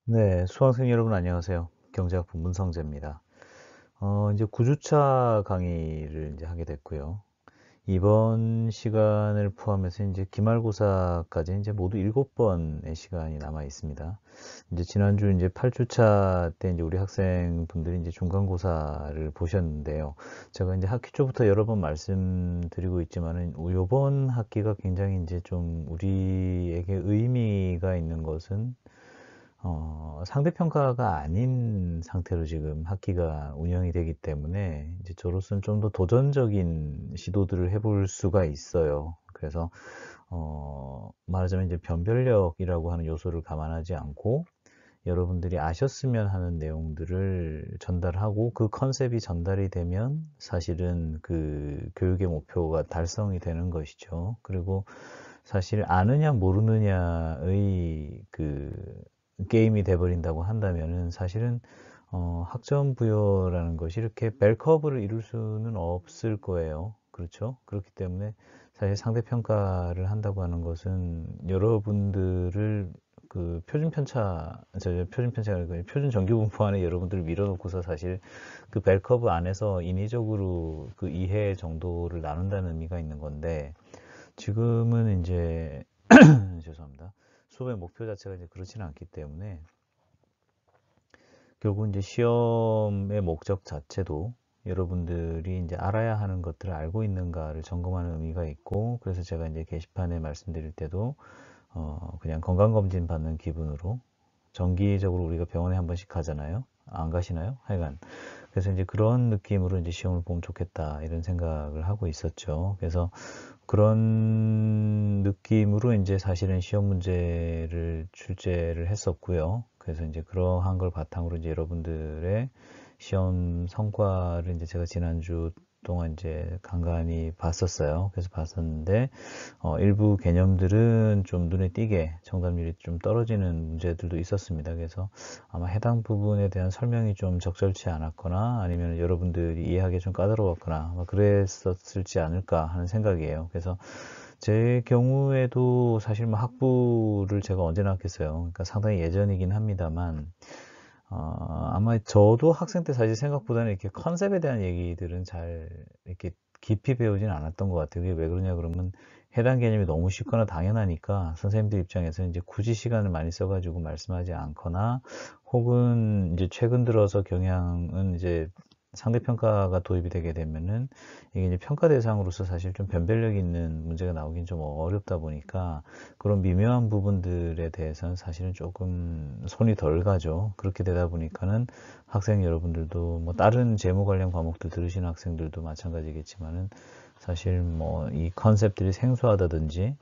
네, 수강생 여러분 안녕하세요. 경제학부 문성재입니다. 이제 9주차 강의를 이제 하게 됐고요. 이번 시간을 포함해서 이제 기말고사까지 이제 모두 7번의 시간이 남아 있습니다. 이제 지난주 이제 8주차 때 이제 우리 학생분들이 이제 중간고사를 보셨는데요. 제가 이제 학기 초부터 여러 번 말씀드리고 있지만은 이번 학기가 굉장히 이제 좀 우리에게 의미가 있는 것은 상대평가가 아닌 상태로 지금 학기가 운영이 되기 때문에 이제 저로서는 좀 더 도전적인 시도들을 해볼 수가 있어요. 그래서 말하자면 이제 변별력이라고 하는 요소를 감안하지 않고 여러분들이 아셨으면 하는 내용들을 전달하고 그 컨셉이 전달이 되면 사실은 그 교육의 목표가 달성이 되는 것이죠. 그리고 사실 아느냐 모르느냐의 그 게임이 돼버린다고 한다면은 사실은 학점 부여라는 것이 이렇게 벨커브를 이룰 수는 없을 거예요. 그렇죠? 그렇기 때문에 사실 상대평가를 한다고 하는 것은 여러분들을 그 표준 편차가 아니고 표준 정규 분포 안에 여러분들을 밀어놓고서 사실 그 벨커브 안에서 인위적으로 그 이해 정도를 나눈다는 의미가 있는 건데 지금은 이제 죄송합니다. 수업의 목표 자체가 이제 그렇지는 않기 때문에 결국 이제 시험의 목적 자체도 여러분들이 이제 알아야 하는 것들을 알고 있는가를 점검하는 의미가 있고, 그래서 제가 이제 게시판에 말씀드릴 때도 그냥 건강검진 받는 기분으로 정기적으로 우리가 병원에 한 번씩 가잖아요. 안 가시나요? 하여간 그래서 이제 그런 느낌으로 이제 시험을 보면 좋겠다 이런 생각을 하고 있었죠. 그래서 그런 느낌으로 이제 사실은 시험 문제를 출제를 했었고요. 그래서 이제 그러한 걸 바탕으로 이제 여러분들의 시험 성과를 이제 제가 지난주 동안 이제 간간히 봤었어요. 그래서 봤었는데 일부 개념들은 좀 눈에 띄게 정답률이 좀 떨어지는 문제들도 있었습니다. 그래서 아마 해당 부분에 대한 설명이 좀 적절치 않았거나 아니면 여러분들이 이해하기 좀 까다로웠거나 아마 그랬었을지 않을까 하는 생각이에요. 그래서 제 경우에도 사실 뭐 학부를 제가 언제 나왔겠어요. 그러니까 상당히 예전이긴 합니다만 아마 저도 학생 때 사실 생각보다는 이렇게 컨셉에 대한 얘기들은 잘 이렇게 깊이 배우진 않았던 것 같아요. 그게 왜 그러냐 그러면 해당 개념이 너무 쉽거나 당연하니까 선생님들 입장에서 이제 굳이 시간을 많이 써가지고 말씀하지 않거나 혹은 이제 최근 들어서 경향은 이제 상대평가가 도입이 되게 되면은 이게 이제 평가 대상으로서 사실 좀 변별력 있는 문제가 나오긴 좀 어렵다 보니까 그런 미묘한 부분들에 대해서는 사실은 조금 손이 덜 가죠. 그렇게 되다 보니까는 학생 여러분들도 뭐 다른 재무 관련 과목들 들으시는 학생들도 마찬가지겠지만은 사실 뭐 이 컨셉들이 생소하다든지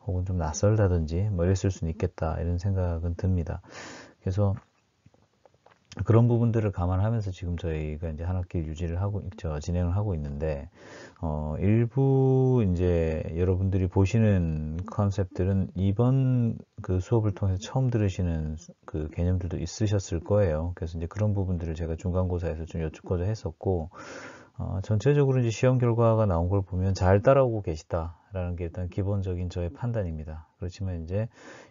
혹은 좀 낯설다든지 뭐 이랬을 수는 있겠다 이런 생각은 듭니다. 그래서 그런 부분들을 감안하면서 지금 저희가 이제 한 학기 유지를 하고 진행을 하고 있는데 일부 이제 여러분들이 보시는 컨셉들은 이번 그 수업을 통해서 처음 들으시는 그 개념들도 있으셨을 거예요. 그래서 이제 그런 부분들을 제가 중간고사에서 좀 여쭙고자 했었고 전체적으로 이제 시험 결과가 나온 걸 보면 잘 따라오고 계시다라는 게 일단 기본적인 저의 판단입니다. 그렇지만 이제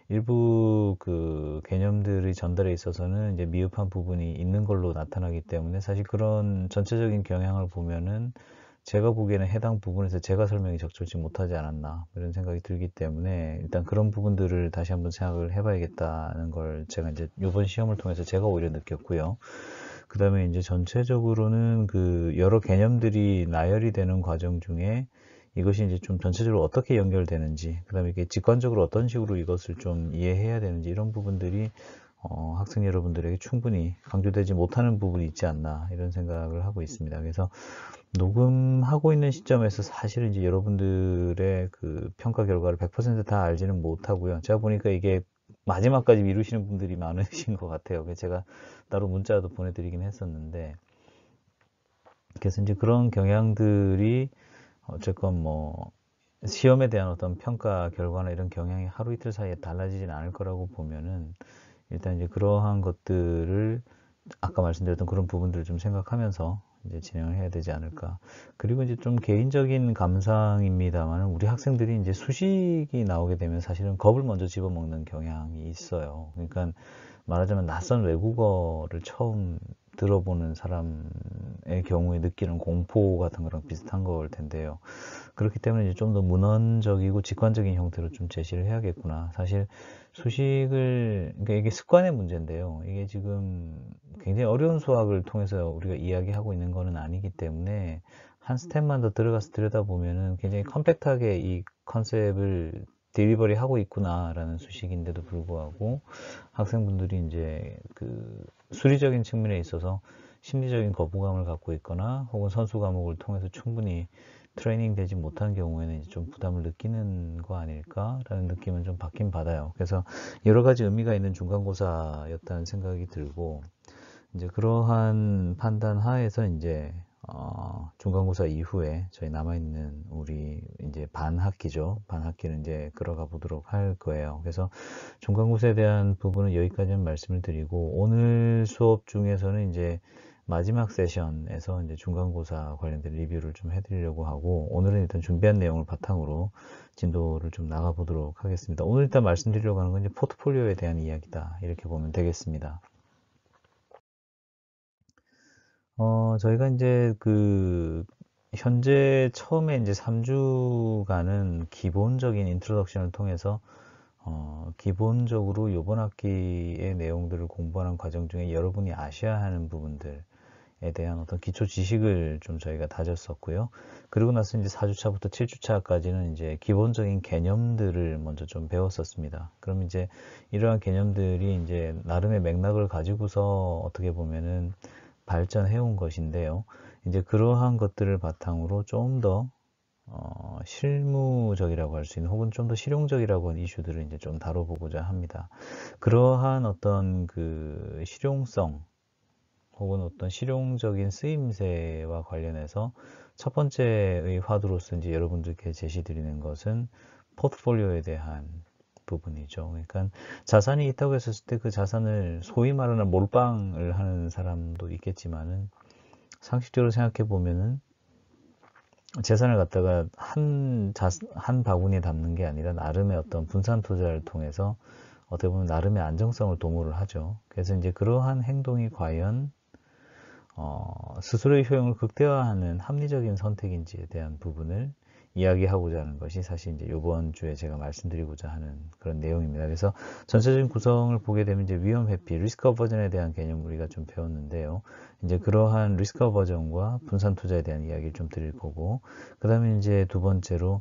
일부 그 개념들이 전달에 있어서는 이제 미흡한 부분이 있는 걸로 나타나기 때문에 사실 그런 전체적인 경향을 보면은 제가 보기에는 해당 부분에서 제가 설명이 적절치 못하지 않았나 이런 생각이 들기 때문에 일단 그런 부분들을 다시 한번 생각을 해봐야겠다는 걸 제가 이제 이번 시험을 통해서 제가 오히려 느꼈고요. 그 다음에 이제 전체적으로는 그 여러 개념들이 나열이 되는 과정 중에 이것이 이제 좀 전체적으로 어떻게 연결되는지, 그 다음에 이게 직관적으로 어떤 식으로 이것을 좀 이해해야 되는지 이런 부분들이 학생 여러분들에게 충분히 강조되지 못하는 부분이 있지 않나 이런 생각을 하고 있습니다. 그래서 녹음하고 있는 시점에서 사실 이제 여러분들의 그 평가 결과를 100%다 알지는 못하고요. 제가 보니까 이게 마지막까지 미루시는 분들이 많으신 것 같아요. 그래서 제가 따로 문자도 보내드리긴 했었는데, 그래서 이제 그런 경향들이 어쨌건 뭐 시험에 대한 어떤 평가 결과나 이런 경향이 하루 이틀 사이에 달라지진 않을 거라고 보면은 일단 이제 그러한 것들을 아까 말씀드렸던 그런 부분들을 좀 생각하면서 이제 진행을 해야 되지 않을까. 그리고 이제 좀 개인적인 감상입니다만 우리 학생들이 이제 수식이 나오게 되면 사실은 겁을 먼저 집어먹는 경향이 있어요. 그러니까 말하자면 낯선 외국어를 처음 들어보는 사람의 경우에 느끼는 공포 같은 거랑 비슷한 걸 텐데요. 그렇기 때문에 이제 좀 더 문헌적이고 직관적인 형태로 좀 제시를 해야겠구나. 사실 수식을, 그러니까 이게 습관의 문제인데요. 이게 지금 굉장히 어려운 수학을 통해서 우리가 이야기하고 있는 거는 아니기 때문에 한 스텝만 더 들어가서 들여다보면은 굉장히 컴팩트하게 이 컨셉을 딜리버리 하고 있구나라는 수식인데도 불구하고 학생분들이 이제 그 수리적인 측면에 있어서 심리적인 거부감을 갖고 있거나 혹은 선수 과목을 통해서 충분히 트레이닝 되지 못한 경우에는 이제 좀 부담을 느끼는 거 아닐까라는 느낌은 좀 받긴 받아요. 그래서 여러 가지 의미가 있는 중간고사였다는 생각이 들고, 이제 그러한 판단 하에서 이제 중간고사 이후에 저희 남아있는 우리 이제 반학기죠. 반학기는 이제 끌어가 보도록 할 거예요. 그래서 중간고사에 대한 부분은 여기까지만 말씀을 드리고, 오늘 수업 중에서는 이제 마지막 세션에서 이제 중간고사 관련된 리뷰를 좀 해드리려고 하고, 오늘은 일단 준비한 내용을 바탕으로 진도를 좀 나가보도록 하겠습니다. 오늘 일단 말씀드리려고 하는 건 이제 포트폴리오에 대한 이야기다. 이렇게 보면 되겠습니다. 저희가 이제 현재 처음에 이제 3주간은 기본적인 인트로덕션을 통해서 기본적으로 이번 학기의 내용들을 공부하는 과정 중에 여러분이 아셔야 하는 부분들에 대한 어떤 기초 지식을 좀 저희가 다졌었고요. 그리고 나서 이제 4주차부터 7주차까지는 이제 기본적인 개념들을 먼저 좀 배웠었습니다. 그럼 이제 이러한 개념들이 이제 나름의 맥락을 가지고서 어떻게 보면은 발전해 온 것인데요. 이제 그러한 것들을 바탕으로 좀 더 실무적이라고 할 수 있는 혹은 좀 더 실용적이라고 하는 이슈들을 이제 좀 다뤄보고자 합니다. 그러한 어떤 그 실용성 혹은 어떤 실용적인 쓰임새와 관련해서 첫 번째의 화두로서 이제 여러분들께 제시드리는 것은 포트폴리오에 대한 부분이죠. 그러니까 자산이 있다고 했을 때 그 자산을 소위 말하는 몰빵을 하는 사람도 있겠지만은 상식적으로 생각해 보면은 재산을 갖다가 한 바구니에 담는 게 아니라 나름의 어떤 분산 투자를 통해서 어떻게 보면 나름의 안정성을 도모를 하죠. 그래서 이제 그러한 행동이 과연 스스로의 효용을 극대화하는 합리적인 선택인지에 대한 부분을 이야기하고자 하는 것이 사실 이제 이번 주에 제가 말씀드리고자 하는 그런 내용입니다. 그래서 전체적인 구성을 보게 되면 이제 위험 회피, 리스크 어버전에 대한 개념 우리가 좀 배웠는데요. 이제 그러한 리스크 어버전과 분산 투자에 대한 이야기를 좀 드릴 거고, 그 다음에 이제 두 번째로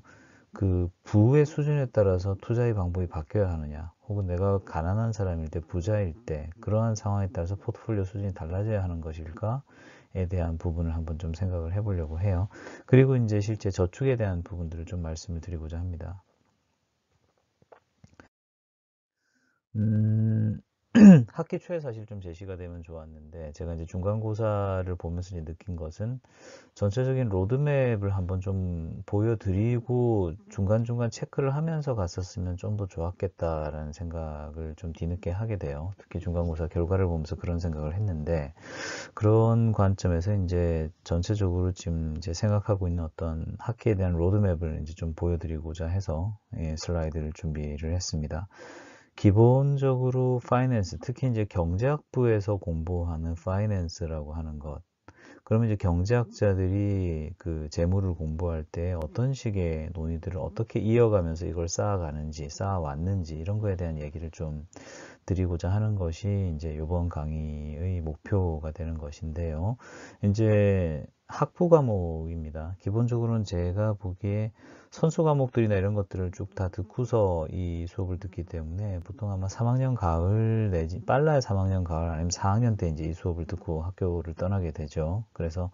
그 부의 수준에 따라서 투자의 방법이 바뀌어야 하느냐, 혹은 내가 가난한 사람일 때, 부자일 때, 그러한 상황에 따라서 포트폴리오 수준이 달라져야 하는 것일까에 대한 부분을 한번 좀 생각을 해보려고 해요. 그리고 이제 실제 저축에 대한 부분들을 좀 말씀을 드리고자 합니다. 학기 초에 사실 좀 제시가 되면 좋았는데, 제가 이제 중간고사를 보면서 이제 느낀 것은 전체적인 로드맵을 한번 좀 보여드리고 중간중간 체크를 하면서 갔었으면 좀 더 좋았겠다라는 생각을 좀 뒤늦게 하게 돼요. 특히 중간고사 결과를 보면서 그런 생각을 했는데, 그런 관점에서 이제 전체적으로 지금 이제 생각하고 있는 어떤 학기에 대한 로드맵을 이제 좀 보여드리고자 해서 슬라이드를 준비를 했습니다. 기본적으로 파이낸스, 특히 이제 경제학부에서 공부하는 파이낸스라고 하는 것, 그러면 이제 경제학자들이 그 재물을 공부할 때 어떤 식의 논의들을 어떻게 이어가면서 이걸 쌓아가는지, 쌓아왔는지 이런 거에 대한 얘기를 좀 드리고자 하는 것이 이제 이번 강의의 목표가 되는 것인데요. 이제 학부 과목입니다. 기본적으로는 제가 보기에 선수 과목들이나 이런 것들을 쭉 다 듣고서 이 수업을 듣기 때문에 보통 아마 3학년 가을 내지 빨라야 3학년 가을 아니면 4학년 때 이제 이 수업을 듣고 학교를 떠나게 되죠. 그래서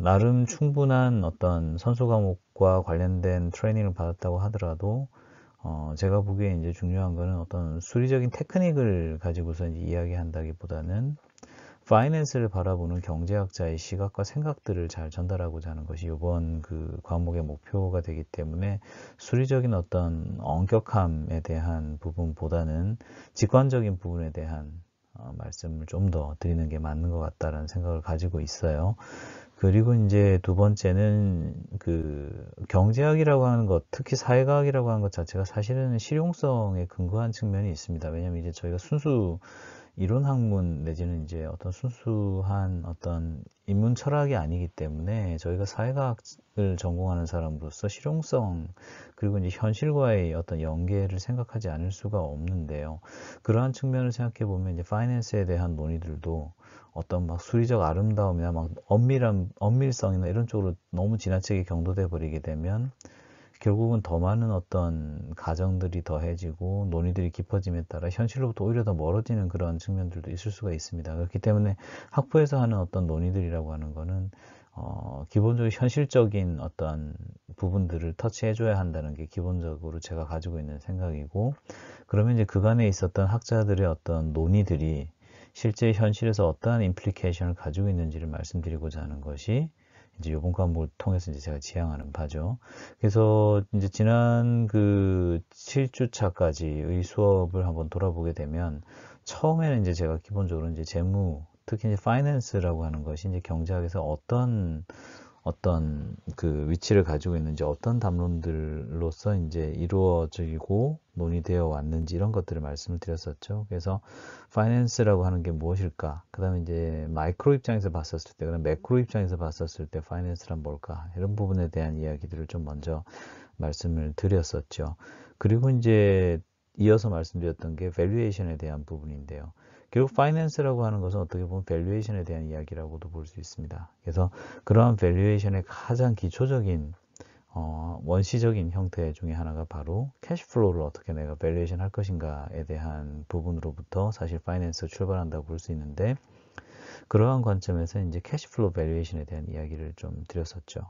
나름 충분한 어떤 선수 과목과 관련된 트레이닝을 받았다고 하더라도 제가 보기에 이제 중요한 거는 어떤 수리적인 테크닉을 가지고서 이제 이야기한다기보다는 파이낸스를 바라보는 경제학자의 시각과 생각들을 잘 전달하고자 하는 것이 이번 그 과목의 목표가 되기 때문에 수리적인 어떤 엄격함에 대한 부분보다는 직관적인 부분에 대한 말씀을 좀 더 드리는 게 맞는 것 같다라는 생각을 가지고 있어요. 그리고 이제 두 번째는 그 경제학이라고 하는 것, 특히 사회과학이라고 하는 것 자체가 사실은 실용성에 근거한 측면이 있습니다. 왜냐하면 이제 저희가 순수 이론 학문 내지는 이제 어떤 순수한 어떤 인문 철학이 아니기 때문에 저희가 사회과학을 전공하는 사람으로서 실용성 그리고 이제 현실과의 어떤 연계를 생각하지 않을 수가 없는데요. 그러한 측면을 생각해 보면 이제 파이낸스에 대한 논의들도 어떤 막 수리적 아름다움이나 막 엄밀성이나 이런 쪽으로 너무 지나치게 경도돼 버리게 되면 결국은 더 많은 어떤 가정들이 더해지고 논의들이 깊어짐에 따라 현실로부터 오히려 더 멀어지는 그런 측면들도 있을 수가 있습니다. 그렇기 때문에 학부에서 하는 어떤 논의들이라고 하는 거는 기본적으로 현실적인 어떤 부분들을 터치해줘야 한다는 게 기본적으로 제가 가지고 있는 생각이고, 그러면 이제 그간에 있었던 학자들의 어떤 논의들이 실제 현실에서 어떠한 임플리케이션을 가지고 있는지를 말씀드리고자 하는 것이 이제 요번 과목을 통해서 이제 제가 지향하는 바죠. 그래서 이제 지난 그 7주차까지의 수업을 한번 돌아보게 되면 처음에는 이제 제가 기본적으로 이제 재무, 특히 이제 파이낸스라고 하는 것이 이제 경제학에서 어떤 그 위치를 가지고 있는지, 어떤 담론들로서 이제 이루어지고 논의되어 왔는지 이런 것들을 말씀을 드렸었죠. 그래서 파이낸스라고 하는 게 무엇일까? 그 다음에 이제 마이크로 입장에서 봤었을 때, 그다음 매크로 입장에서 봤었을 때 파이낸스란 뭘까? 이런 부분에 대한 이야기들을 좀 먼저 말씀을 드렸었죠. 그리고 이제 이어서 말씀드렸던 게 밸류에이션에 대한 부분인데요. 결국 파이낸스라고 하는 것은 어떻게 보면 밸류에이션에 대한 이야기라고도 볼 수 있습니다. 그래서 그러한 밸류에이션의 가장 기초적인 원시적인 형태 중에 하나가 바로 캐시플로우를 어떻게 내가 밸류에이션 할 것인가에 대한 부분으로부터 사실 파이낸스가 출발한다고 볼 수 있는데, 그러한 관점에서 이제 캐시플로우 밸류에이션에 대한 이야기를 좀 드렸었죠.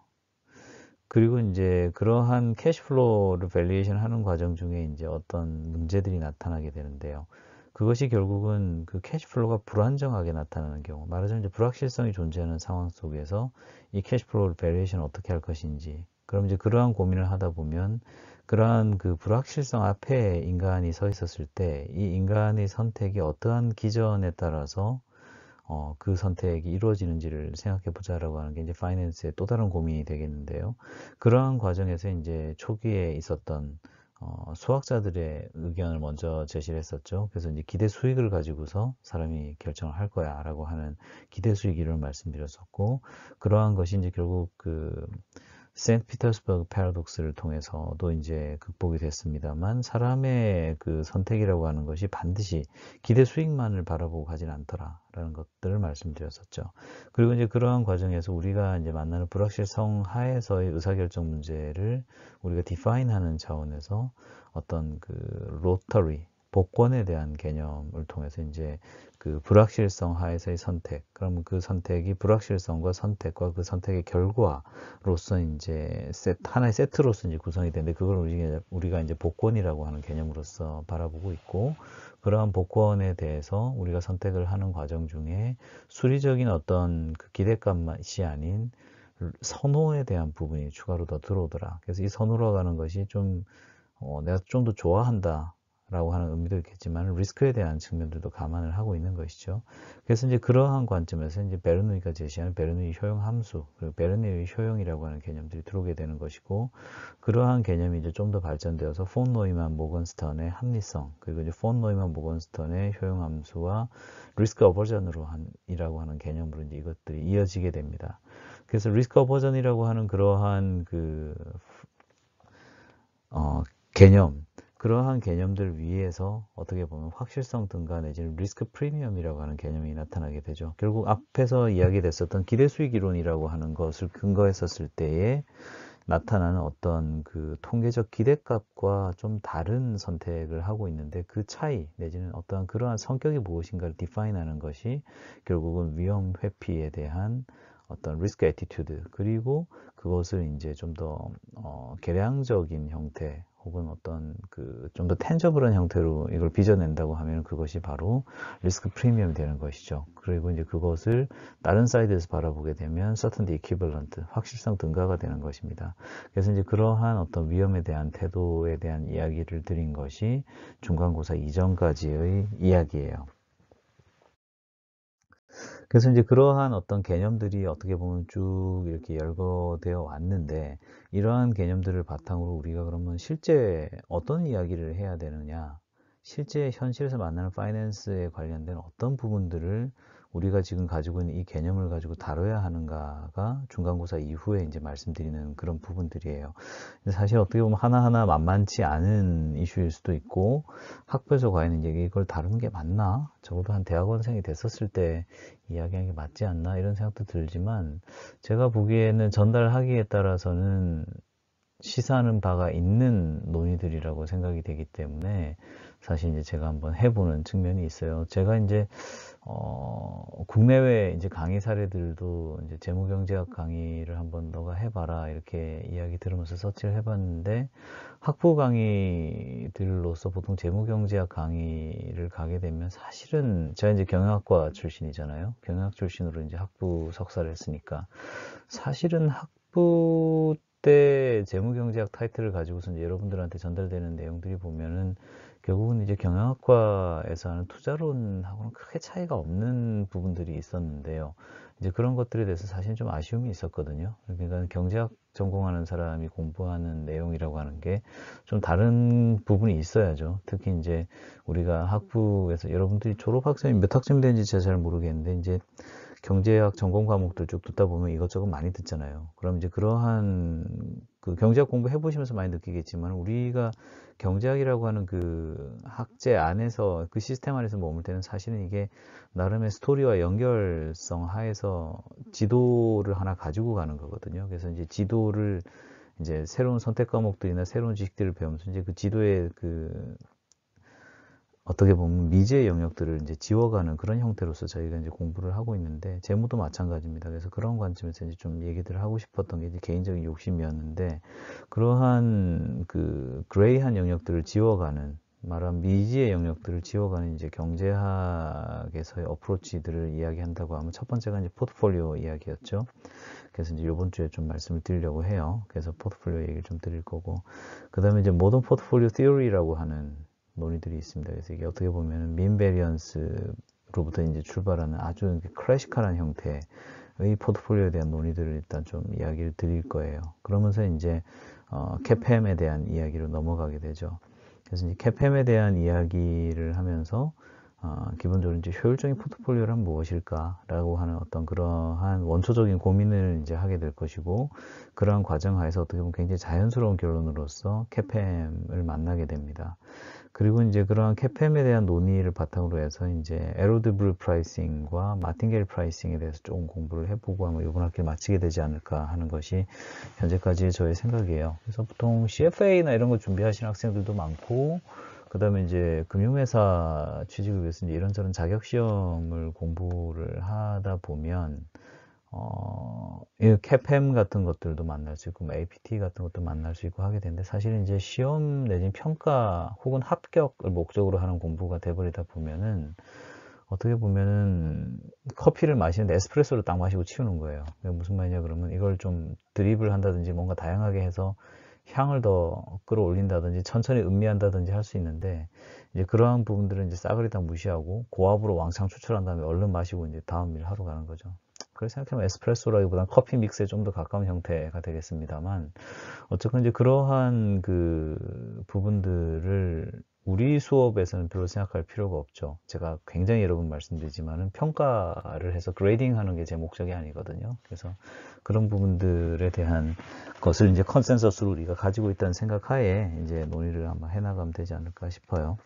그리고 이제 그러한 캐시플로우를 밸류에이션 하는 과정 중에 이제 어떤 문제들이 나타나게 되는데요. 그것이 결국은 그 캐시플로우가 불안정하게 나타나는 경우, 말하자면 이제 불확실성이 존재하는 상황 속에서 이 캐시플로우를 밸류에이션을 어떻게 할 것인지, 그럼 이제 그러한 고민을 하다 보면 그러한 그 불확실성 앞에 인간이 서 있었을 때 이 인간의 선택이 어떠한 기전에 따라서 그 선택이 이루어지는지를 생각해 보자라고 하는 게 이제 파이낸스의 또 다른 고민이 되겠는데요. 그러한 과정에서 이제 초기에 있었던 수학자들의 의견을 먼저 제시를 했었죠. 그래서 이제 기대 수익을 가지고서 사람이 결정을 할 거야라고 하는 기대 수익 이론을 말씀드렸었고, 그러한 것이 이제 결국 그 세인트 피터스버그 패러독스를 통해서도 이제 극복이 됐습니다만, 사람의 그 선택이라고 하는 것이 반드시 기대 수익만을 바라보고 가진 않더라라는 것들을 말씀드렸었죠. 그리고 이제 그러한 과정에서 우리가 이제 만나는 불확실성 하에서의 의사결정 문제를 우리가 디파인하는 차원에서 어떤 그 로터리 복권에 대한 개념을 통해서 이제 그 불확실성 하에서의 선택, 그러면 그 선택이 불확실성과 선택과 그 선택의 결과로서 이제 하나의 세트로서 이제 구성이 되는데, 그걸 우리가 이제 복권이라고 하는 개념으로서 바라보고 있고, 그러한 복권에 대해서 우리가 선택을 하는 과정 중에 수리적인 어떤 그 기대값이 아닌 선호에 대한 부분이 추가로 더 들어오더라. 그래서 이 선호라고 하는 것이 좀 내가 좀 더 좋아한다 라고 하는 의미도 있겠지만 리스크에 대한 측면들도 감안을 하고 있는 것이죠. 그래서 이제 그러한 관점에서 이제 베르누이가 제시하는 베르누이 효용 함수, 그리고 베르누이 효용이라고 하는 개념들이 들어오게 되는 것이고, 그러한 개념이 이제 좀 더 발전되어서 폰 노이만 모건스턴의 합리성, 그리고 이제 폰 노이만 모건스턴의 효용 함수와 리스크 어버전으로 이라고 하는 개념으로 이제 이것들이 이어지게 됩니다. 그래서 리스크 어버전이라고 하는 그러한 그 개념, 그러한 개념들 위에서 어떻게 보면 확실성 등가 내지는 리스크 프리미엄이라고 하는 개념이 나타나게 되죠. 결국 앞에서 이야기됐었던 기대 수익 이론이라고 하는 것을 근거했었을 때에 나타나는 어떤 그 통계적 기대값과 좀 다른 선택을 하고 있는데, 그 차이 내지는 어떠한 그러한 성격이 무엇인가를 디파인하는 것이 결국은 위험 회피에 대한 어떤 리스크 애티튜드, 그리고 그것을 이제 좀 더 개량적인 형태 혹은 어떤 그 좀 더 텐저블한 형태로 이걸 빚어낸다고 하면 그것이 바로 리스크 프리미엄이 되는 것이죠. 그리고 이제 그것을 다른 사이드에서 바라보게 되면 certainty equivalent, 확실성 등가가 되는 것입니다. 그래서 이제 그러한 어떤 위험에 대한 태도에 대한 이야기를 드린 것이 중간고사 이전까지의 이야기예요. 그래서 이제 그러한 어떤 개념들이 어떻게 보면 쭉 이렇게 열거되어 왔는데, 이러한 개념들을 바탕으로 우리가 그러면 실제 어떤 이야기를 해야 되느냐, 실제 현실에서 만나는 파이낸스에 관련된 어떤 부분들을 우리가 지금 가지고 있는 이 개념을 가지고 다뤄야 하는가가 중간고사 이후에 이제 말씀드리는 그런 부분들이에요. 사실 어떻게 보면 하나하나 만만치 않은 이슈일 수도 있고, 학부에서 과연 이제 이걸 다루는 게 맞나? 적어도 한 대학원생이 됐었을 때 이야기하는 게 맞지 않나? 이런 생각도 들지만, 제가 보기에는 전달하기에 따라서는 시사하는 바가 있는 논의들이라고 생각이 되기 때문에, 사실 이제 제가 한번 해보는 측면이 있어요. 제가 이제 국내외 이제 강의 사례들도 이제 재무경제학 강의를 한번 너가 해봐라 이렇게 이야기 들으면서 서치를 해봤는데, 학부 강의들로서 보통 재무경제학 강의를 가게 되면 사실은 제가 이제 경영학과 출신이잖아요. 경영학 출신으로 이제 학부 석사를 했으니까 사실은 학부 때 재무경제학 타이틀을 가지고서 이제 여러분들한테 전달되는 내용들이 보면은 결국은 이제 경영학과에서 하는 투자론하고는 크게 차이가 없는 부분들이 있었는데요. 이제 그런 것들에 대해서 사실 좀 아쉬움이 있었거든요. 그러니까 경제학 전공하는 사람이 공부하는 내용이라고 하는 게 좀 다른 부분이 있어야죠. 특히 이제 우리가 학부에서 여러분들이 졸업학생이 몇 학점 되는지 제가 잘 모르겠는데, 이제 경제학 전공 과목들 쭉 듣다 보면 이것저것 많이 듣잖아요. 그럼 이제 그러한 그 경제학 공부 해보시면서 많이 느끼겠지만, 우리가 경제학이라고 하는 그 학제 안에서 그 시스템 안에서 머물 때는 사실은 이게 나름의 스토리와 연결성 하에서 지도를 하나 가지고 가는 거거든요. 그래서 이제 지도를 이제 새로운 선택 과목들이나 새로운 지식들을 배우면서 이제 그 지도의 그 어떻게 보면 미지의 영역들을 이제 지워가는 그런 형태로서 저희가 이제 공부를 하고 있는데, 재무도 마찬가지입니다. 그래서 그런 관점에서 이제 좀 얘기들을 하고 싶었던 게 이제 개인적인 욕심이었는데, 그러한 그 그레이한 영역들을 지워가는, 말한 미지의 영역들을 지워가는 이제 경제학에서의 어프로치들을 이야기한다고 하면, 첫 번째가 이제 포트폴리오 이야기였죠. 그래서 이제 이번 주에 좀 말씀을 드리려고 해요. 그래서 포트폴리오 얘기를 좀 드릴 거고, 그 다음에 이제 모던 포트폴리오 티어리라고 하는 논의들이 있습니다. 그래서 이게 어떻게 보면 민 베리언스로부터 이제 출발하는 아주 클래식한 형태의 포트폴리오에 대한 논의들을 일단 좀 이야기를 드릴 거예요. 그러면서 이제 캐팸에 대한 이야기로 넘어가게 되죠. 그래서 이제 캐팸에 대한 이야기를 하면서 기본적으로 이제 효율적인 포트폴리오란 무엇일까라고 하는 어떤 그러한 원초적인 고민을 이제 하게 될 것이고, 그러한 과정 하에서 어떻게 보면 굉장히 자연스러운 결론으로서 캐팸을 만나게 됩니다. 그리고 이제 그러한 캐팸에 대한 논의를 바탕으로 해서 이제 에로드블 프라이싱과 마틴게일 프라이싱에 대해서 조금 공부를 해보고 아마 이번 학기를 마치게 되지 않을까 하는 것이 현재까지의 저의 생각이에요. 그래서 보통 CFA나 이런 거 준비하시는 학생들도 많고, 그 다음에 이제 금융회사 취직을 위해서 이제 이런저런 자격시험을 공부를 하다 보면 이 캐팸 같은 것들도 만날 수 있고, 뭐 APT 같은 것도 만날 수 있고 하게 되는데, 사실은 이제 시험 내진 평가 혹은 합격을 목적으로 하는 공부가 돼버리다 보면은 어떻게 보면은 커피를 마시는데 에스프레소를 딱 마시고 치우는 거예요. 무슨 말이냐 그러면 이걸 좀 드립을 한다든지 뭔가 다양하게 해서 향을 더 끌어올린다든지 천천히 음미한다든지 할 수 있는데, 이제 그러한 부분들은 이제 싸그리 다 무시하고 고압으로 왕창 추출한 다음에 얼른 마시고 이제 다음 일 하러 가는 거죠. 그렇게 생각하면 에스프레소라기보다는 커피 믹스에 좀 더 가까운 형태가 되겠습니다만, 어쨌건 이제 그러한 그 부분들을 우리 수업에서는 별로 생각할 필요가 없죠. 제가 굉장히 여러 번 말씀드리지만은 평가를 해서 그레이딩 하는 게 제 목적이 아니거든요. 그래서 그런 부분들에 대한 것을 이제 컨센서스로 우리가 가지고 있다는 생각하에 이제 논의를 아마 해나가면 되지 않을까 싶어요.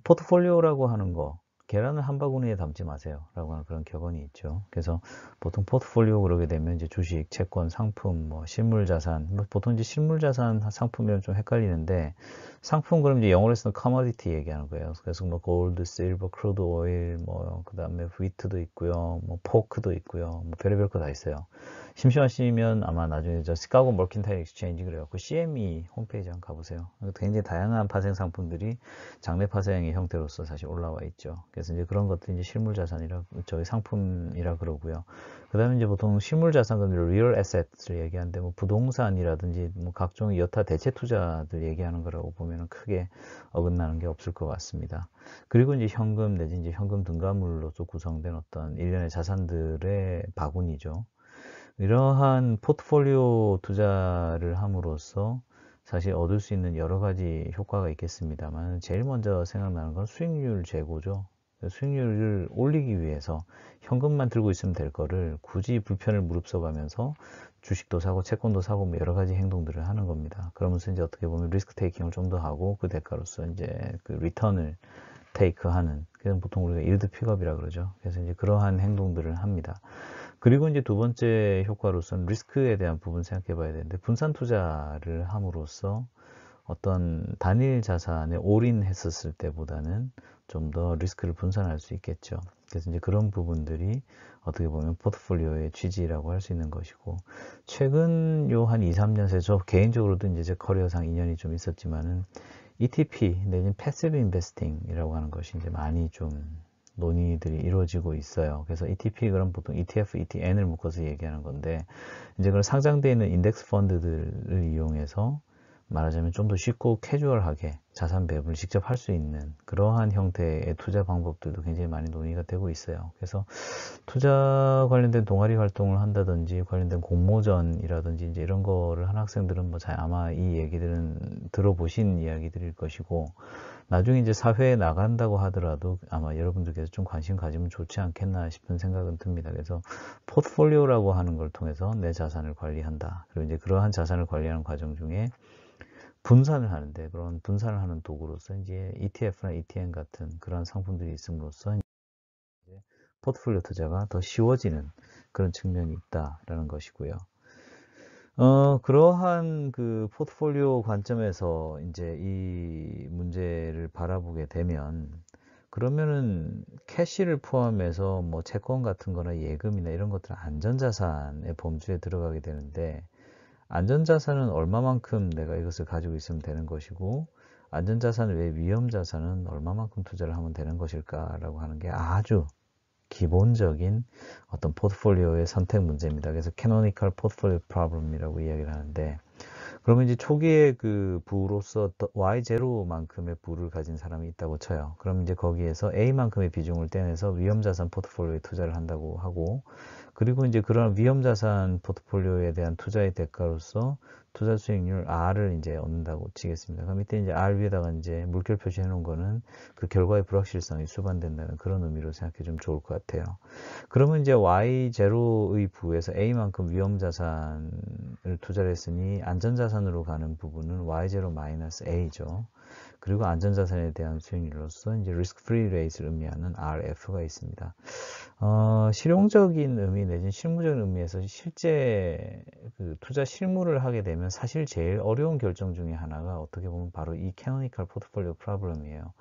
포트폴리오라고 하는 거, 계란을 한 바구니에 담지 마세요 라고 하는 그런 격언이 있죠. 그래서 보통 포트폴리오 그러게 되면 이제 주식, 채권, 상품, 뭐 실물 자산, 뭐 보통 이제 실물 자산, 상품이랑 좀 헷갈리는데, 상품 그럼 이제 영어로 쓰는 커머디티 얘기하는 거예요. 그래서 뭐 골드, 실버, 크루드 오일, 뭐 그다음에 위트도 있고요, 뭐 포크도 있고요, 뭐 별의별 거 다 있어요. 심심하시면 아마 나중에 저 시카고 머킨타일 익스체인지 그래갖고 CME 홈페이지 한번 가보세요. 굉장히 다양한 파생 상품들이 장내 파생의 형태로서 사실 올라와 있죠. 그래서 이제 그런 것들이 이제 실물 자산이라, 저희 상품이라 그러고요. 그 다음에 이제 보통 실물 자산은 리얼 에셋을 얘기하는데, 뭐 부동산이라든지 뭐 각종 여타 대체 투자들 얘기하는 거라고 보면 보면은 크게 어긋나는 게 없을 것 같습니다. 그리고 이제 현금 내지 이제 현금 등가물로서 구성된 어떤 일련의 자산들의 바구니죠. 이러한 포트폴리오 투자를 함으로써 사실 얻을 수 있는 여러 가지 효과가 있겠습니다만 제일 먼저 생각나는 건 수익률 제고죠. 수익률을 올리기 위해서 현금만 들고 있으면 될 거를 굳이 불편을 무릅써가면서 주식도 사고 채권도 사고 뭐 여러 가지 행동들을 하는 겁니다. 그러면서 이제 어떻게 보면 리스크 테이킹을 좀 더 하고 그 대가로서 이제 그 리턴을 테이크하는, 그래서 보통 우리가 일드 픽업이라 그러죠. 그래서 이제 그러한 행동들을 합니다. 그리고 이제 두 번째 효과로서는 리스크에 대한 부분 생각해 봐야 되는데, 분산 투자를 함으로써 어떤 단일 자산에 올인했었을 때보다는 좀 더 리스크를 분산할 수 있겠죠. 그래서 이제 그런 부분들이 어떻게 보면 포트폴리오의 취지라고 할 수 있는 것이고, 최근 요 한 2, 3년 새 저 개인적으로도 이제 제 커리어상 인연이 좀 있었지만은 ETP 내지는 패시브 인베스팅이라고 하는 것이 이제 많이 좀 논의들이 이루어지고 있어요. 그래서 ETP 그럼 보통 ETF, ETN을 묶어서 얘기하는 건데, 이제 그런 상장되어 있는 인덱스 펀드들을 이용해서 말하자면 좀 더 쉽고 캐주얼하게 자산 배분을 직접 할 수 있는 그러한 형태의 투자 방법들도 굉장히 많이 논의가 되고 있어요. 그래서 투자 관련된 동아리 활동을 한다든지 관련된 공모전이라든지 이제 이런 거를 한 학생들은 뭐 아마 이 얘기들은 들어보신 이야기들일 것이고, 나중에 이제 사회에 나간다고 하더라도 아마 여러분들께서 좀 관심 가지면 좋지 않겠나 싶은 생각은 듭니다. 그래서 포트폴리오라고 하는 걸 통해서 내 자산을 관리한다. 그리고 이제 그러한 자산을 관리하는 과정 중에 분산을 하는데, 그런 분산을 하는 도구로서 이제 ETF나 ETN 같은 그런 상품들이 있음으로써 이제 포트폴리오 투자가 더 쉬워지는 그런 측면이 있다라는 것이고요. 그러한 그 포트폴리오 관점에서 이제 이 문제를 바라보게 되면, 그러면은 캐시를 포함해서 뭐 채권 같은 거나 예금이나 이런 것들은 안전자산의 범주에 들어가게 되는데, 안전자산은 얼마만큼 내가 이것을 가지고 있으면 되는 것이고, 안전자산 외 위험자산은 얼마만큼 투자를 하면 되는 것일까라고 하는 게 아주 기본적인 어떤 포트폴리오의 선택 문제입니다. 그래서 캐노니컬 포트폴리오 프로블럼이라고 이야기를 하는데, 그러면 이제 초기에 그 부로서 Y0만큼의 부를 가진 사람이 있다고 쳐요. 그럼 이제 거기에서 A만큼의 비중을 떼내서 위험자산 포트폴리오에 투자를 한다고 하고, 그리고 이제 그런 위험자산 포트폴리오에 대한 투자의 대가로서 투자 수익률 R을 이제 얻는다고 치겠습니다. 그럼 이때 이제 R 위에다가 이제 물결 표시해 놓은 거는 그 결과의 불확실성이 수반된다는 그런 의미로 생각해 주면 좋을 것 같아요. 그러면 이제 Y0의 부에서 A만큼 위험자산을 투자를 했으니 안전자산으로 가는 부분은 Y0-A죠. 그리고 안전자산에 대한 수익률로서 이제 리스크 프리 레이트를 의미하는 RF가 있습니다. 실용적인 의미 내지는 실무적인 의미에서 실제 그 투자 실무를 하게 되면 사실 제일 어려운 결정 중에 하나가 어떻게 보면 바로 이 캐노니컬 포트폴리오 프로블럼이에요.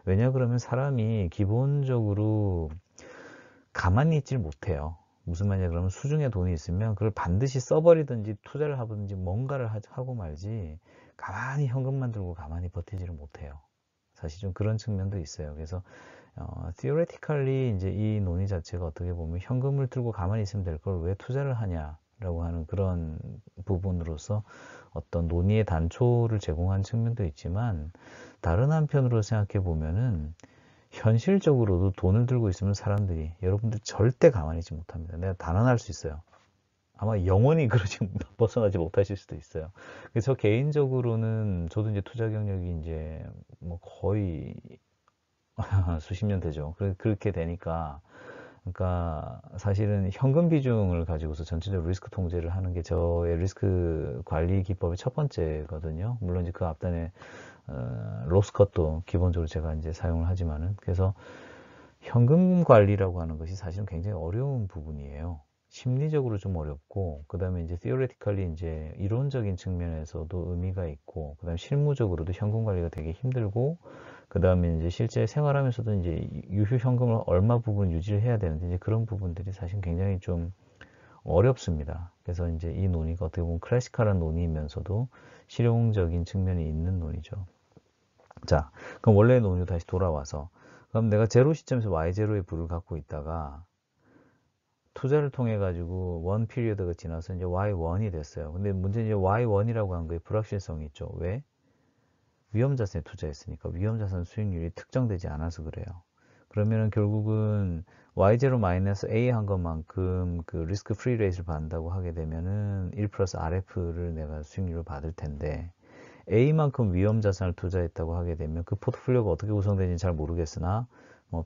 왜냐 그러면 사람이 기본적으로 가만히 있질 못해요. 무슨 말이냐 그러면 수중에 돈이 있으면 그걸 반드시 써버리든지 투자를 하든지 뭔가를 하고 말지 가만히 현금만 들고 가만히 버티지를 못해요. 사실 좀 그런 측면도 있어요. 그래서 theoretically 이제 이 논의 자체가 어떻게 보면 현금을 들고 가만히 있으면 될 걸 왜 투자를 하냐라고 하는 그런 부분으로서 어떤 논의의 단초를 제공한 측면도 있지만, 다른 한편으로 생각해 보면은 현실적으로도 돈을 들고 있으면 사람들이, 여러분들 절대 가만히 있지 못합니다. 내가 단언할 수 있어요. 아마 영원히 그러지 벗어나지 못하실 수도 있어요. 그래서 개인적으로는 저도 이제 투자 경력이 이제 뭐 거의 수십 년 되죠. 그렇게 되니까, 그러니까 사실은 현금 비중을 가지고서 전체적으로 리스크 통제를 하는 게 저의 리스크 관리 기법의 첫 번째거든요. 물론 이제 그 앞단에 로스컷도 기본적으로 제가 이제 사용을 하지만은, 그래서 현금 관리라고 하는 것이 사실은 굉장히 어려운 부분이에요. 심리적으로 좀 어렵고, 그 다음에 이제 theoretically 이제 이론적인 측면에서도 의미가 있고, 그 다음에 실무적으로도 현금 관리가 되게 힘들고, 그 다음에 이제 실제 생활하면서도 이제 유효 현금을 얼마 부분 유지를 해야 되는데, 이제 그런 부분들이 사실 굉장히 좀 어렵습니다. 그래서 이제 이 논의가 어떻게 보면 클래시컬한 논의이면서도 실용적인 측면이 있는 논의죠. 자, 그럼 원래의 논의로 다시 돌아와서, 그럼 내가 제로 시점에서 Y0의 부를 갖고 있다가 투자를 통해 가지고 원 피리어드가 지나서 이제 Y1이 됐어요. 근데 문제는 이제 Y1이라고 한 거에 불확실성이 있죠. 왜? 위험자산에 투자했으니까 위험자산 수익률이 특정되지 않아서 그래요. 그러면은 결국은 Y0 마이너스 A 한 것만큼 그 리스크 프리 레이트를 받는다고 하게 되면은 1 플러스 RF를 내가 수익률을 받을 텐데 A만큼 위험자산을 투자했다고 하게 되면 그 포트폴리오가 어떻게 구성되는지 잘 모르겠으나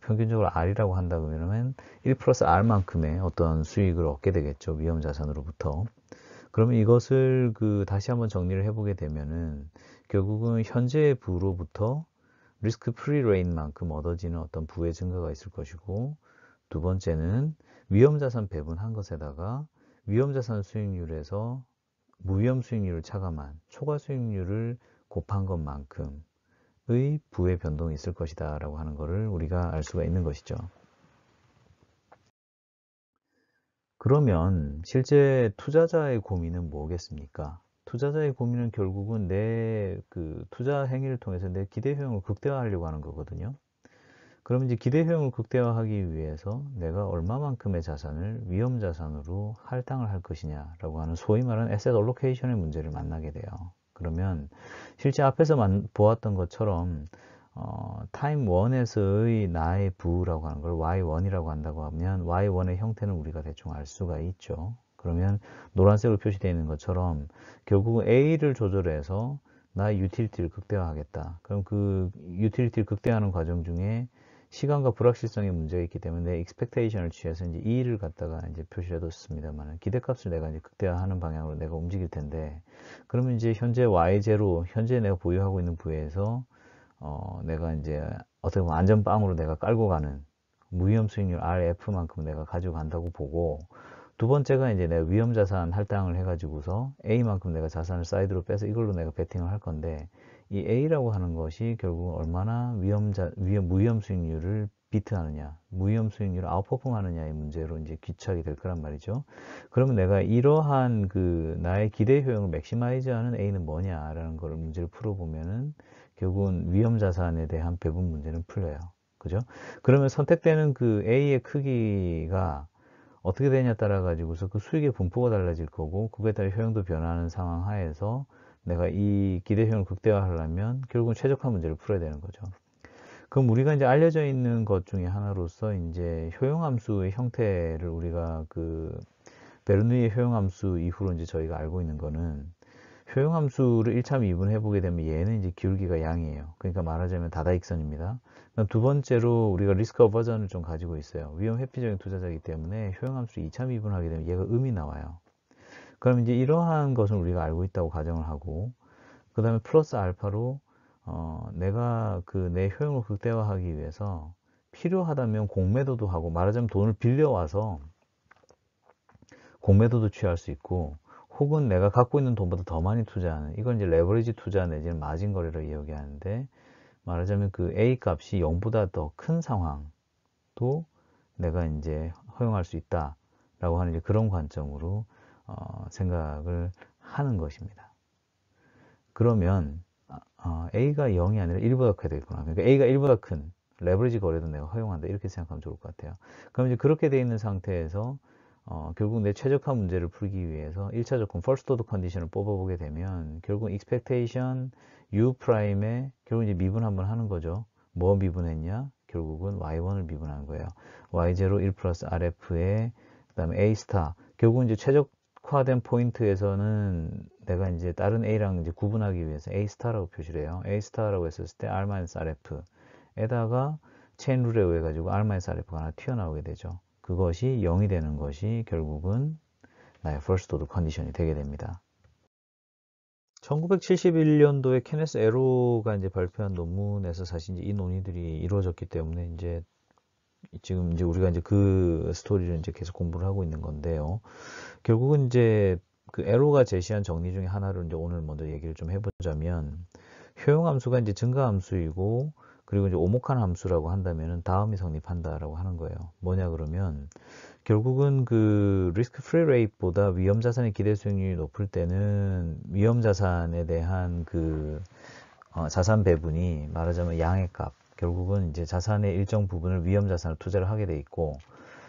평균적으로 R이라고 한다 그러면 1 플러스 R만큼의 어떤 수익을 얻게 되겠죠. 위험자산으로부터. 그러면 이것을 다시 한번 정리를 해보게 되면은 결국은 현재의 부로부터 리스크 프리 레인만큼 얻어지는 어떤 부의 증가가 있을 것이고, 두 번째는 위험자산 배분한 것에다가 위험자산 수익률에서 무위험 수익률을 차감한 초과 수익률을 곱한 것만큼의 부의 변동이 있을 것이다 라고 하는 것을 우리가 알 수가 있는 것이죠. 그러면 실제 투자자의 고민은 뭐겠습니까? 투자자의 고민은 결국은 내 투자 행위를 통해서 내 기대 효용을 극대화하려고 하는 거거든요. 그럼 이제 기대 효용을 극대화하기 위해서 내가 얼마만큼의 자산을 위험 자산으로 할당을 할 것이냐라고 하는 소위 말하는 에셋 얼로케이션의 문제를 만나게 돼요. 그러면 실제 앞에서 보았던 것처럼 타임 1에서의 나의 부라고 하는 걸 Y1이라고 한다고 하면 Y1의 형태는 우리가 대충 알 수가 있죠. 그러면 노란색으로 표시되어 있는 것처럼 결국은 A를 조절해서 나의 유틸리티를 극대화하겠다. 그럼 그 유틸리티를 극대화하는 과정 중에 시간과 불확실성의 문제가 있기 때문에 내 expectation을 취해서 이제 2를 갖다가 이제 표시를 해뒀습니다만 기대값을 내가 이제 극대화하는 방향으로 내가 움직일 텐데, 그러면 이제 현재 Y0, 현재 내가 보유하고 있는 부에서 내가 이제 어떻게 보면 안전빵으로 내가 깔고 가는 무위험 수익률 RF만큼 내가 가지고 간다고 보고, 두 번째가 이제 내가 위험자산 할당을 해가지고서 A만큼 내가 자산을 사이드로 빼서 이걸로 내가 베팅을 할 건데, 이 A라고 하는 것이 결국 얼마나 무위험 수익률을 비트하느냐, 무위험 수익률을 아웃퍼폼 하느냐의 문제로 이제 귀착이 될 거란 말이죠. 그러면 내가 이러한 나의 기대 효용을 맥시마이즈 하는 A는 뭐냐라는 걸 문제를 풀어보면은 결국은 위험 자산에 대한 배분 문제는 풀려요. 그죠? 그러면 선택되는 A의 크기가 어떻게 되냐에 따라 가지고서 그 수익의 분포가 달라질 거고, 그거에 따라 효용도 변하는 상황 하에서 내가 이 기대 효용을 극대화하려면 결국은 최적화 문제를 풀어야 되는 거죠. 그럼 우리가 이제 알려져 있는 것 중에 하나로서 이제 효용함수의 형태를 우리가 베르누이의 효용함수 이후로 이제 저희가 알고 있는 거는, 효용함수를 1차 미분해 보게 되면 얘는 이제 기울기가 양이에요. 그러니까 말하자면 다다익선입니다. 두 번째로 우리가 리스크 어버전을 좀 가지고 있어요. 위험 회피적인 투자자이기 때문에 효용함수를 2차 미분하게 되면 얘가 음이 나와요. 그럼 이제 이러한 것을 우리가 알고 있다고 가정을 하고, 그 다음에 플러스 알파로 내가 내 효용을 극대화하기 위해서 필요하다면 공매도도 하고, 말하자면 돈을 빌려와서 공매도도 취할 수 있고, 혹은 내가 갖고 있는 돈보다 더 많이 투자하는, 이걸 이제 레버리지 투자 내지는 마진 거래로 이야기하는데, 말하자면 A 값이 0보다 더 큰 상황도 내가 이제 허용할 수 있다라고 하는 이제 그런 관점으로 생각을 하는 것입니다. 그러면 A가 0이 아니라 1보다 커야 되겠구나. 그러니까 A가 1보다 큰 레버리지 거래도 내가 허용한다, 이렇게 생각하면 좋을 것 같아요. 그럼 이제 그렇게 돼 있는 상태에서 결국 내 최적화 문제를 풀기 위해서 1차 조건 first order condition을 뽑아보게 되면 결국 expectation U 프라임에 결국 이제 미분 한번 하는 거죠. 뭐 미분했냐? 결국은 Y1을 미분한 거예요. Y0 1 플러스 RF에 그다음에 A 스타. 결국 이제 최적화된 포인트에서는 내가 이제 다른 A랑 이제 구분하기 위해서 A 스타라고 표시를 해요. A 스타라고 했었을 때 R-RF 에다가 체인 룰에 의해 가지고 R-RF가 하나 튀어나오게 되죠. 그것이 0이 되는 것이 결국은 나의 first order condition이 되게 됩니다. 1971년도에 케네스 에로가 이제 발표한 논문에서 사실 이제 이 논의들이 이루어졌기 때문에 이제 지금 이제 우리가 이제 그 스토리를 이제 계속 공부를 하고 있는 건데요. 결국은 이제 에로가 제시한 정리 중에 하나를 이제 오늘 먼저 얘기를 좀 해보자면, 효용함수가 이제 증가함수이고, 그리고 이제 오목한 함수라고 한다면은 다음이 성립한다라고 하는 거예요. 뭐냐 그러면 결국은 리스크 프리 레이트보다 위험 자산의 기대 수익률이 높을 때는 위험 자산에 대한 자산 배분이 말하자면 양의 값, 결국은 이제 자산의 일정 부분을 위험 자산으로 투자를 하게 돼 있고,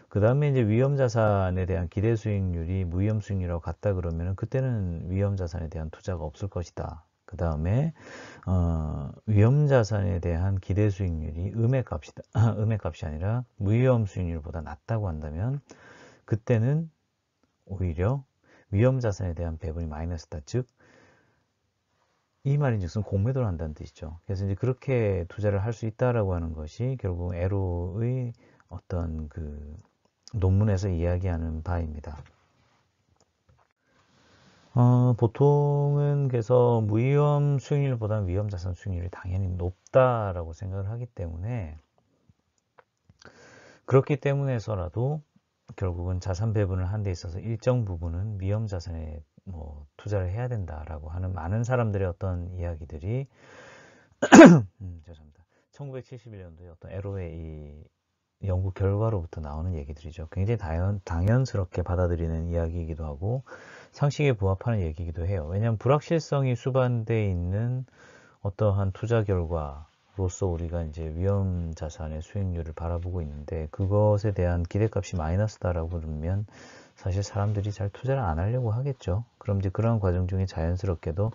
그 다음에 이제 위험 자산에 대한 기대 수익률이 무위험 수익률하고 같다 그러면은 그때는 위험 자산에 대한 투자가 없을 것이다 그 다음에 위험자산에 대한 기대 수익률이 음의 값이 아니라 무위험 수익률보다 낮다고 한다면 그때는 오히려 위험자산에 대한 배분이 마이너스다. 즉, 이 말인즉슨 공매도를 한다는 뜻이죠. 그래서 이제 그렇게 투자를 할 수 있다라고 하는 것이 결국 에로의 어떤 그 논문에서 이야기하는 바입니다. 보통은 그래서 무위험 수익률보다는 위험 자산 수익률이 당연히 높다라고 생각을 하기 때문에 그렇기 때문에서라도 결국은 자산 배분을 한 데 있어서 일정 부분은 위험 자산에 뭐 투자를 해야 된다라고 하는 많은 사람들의 어떤 이야기들이 죄송합니다. 1971년도에 어떤 에로의 이 연구 결과로부터 나오는 얘기들이죠. 굉장히 당연스럽게 받아들이는 이야기이기도 하고 상식에 부합하는 얘기이기도 해요. 왜냐하면 불확실성이 수반되어 있는 어떠한 투자 결과로서 우리가 이제 위험 자산의 수익률을 바라보고 있는데 그것에 대한 기대값이 마이너스다라고 그러면 사실 사람들이 잘 투자를 안 하려고 하겠죠. 그럼 이제 그러한 과정 중에 자연스럽게도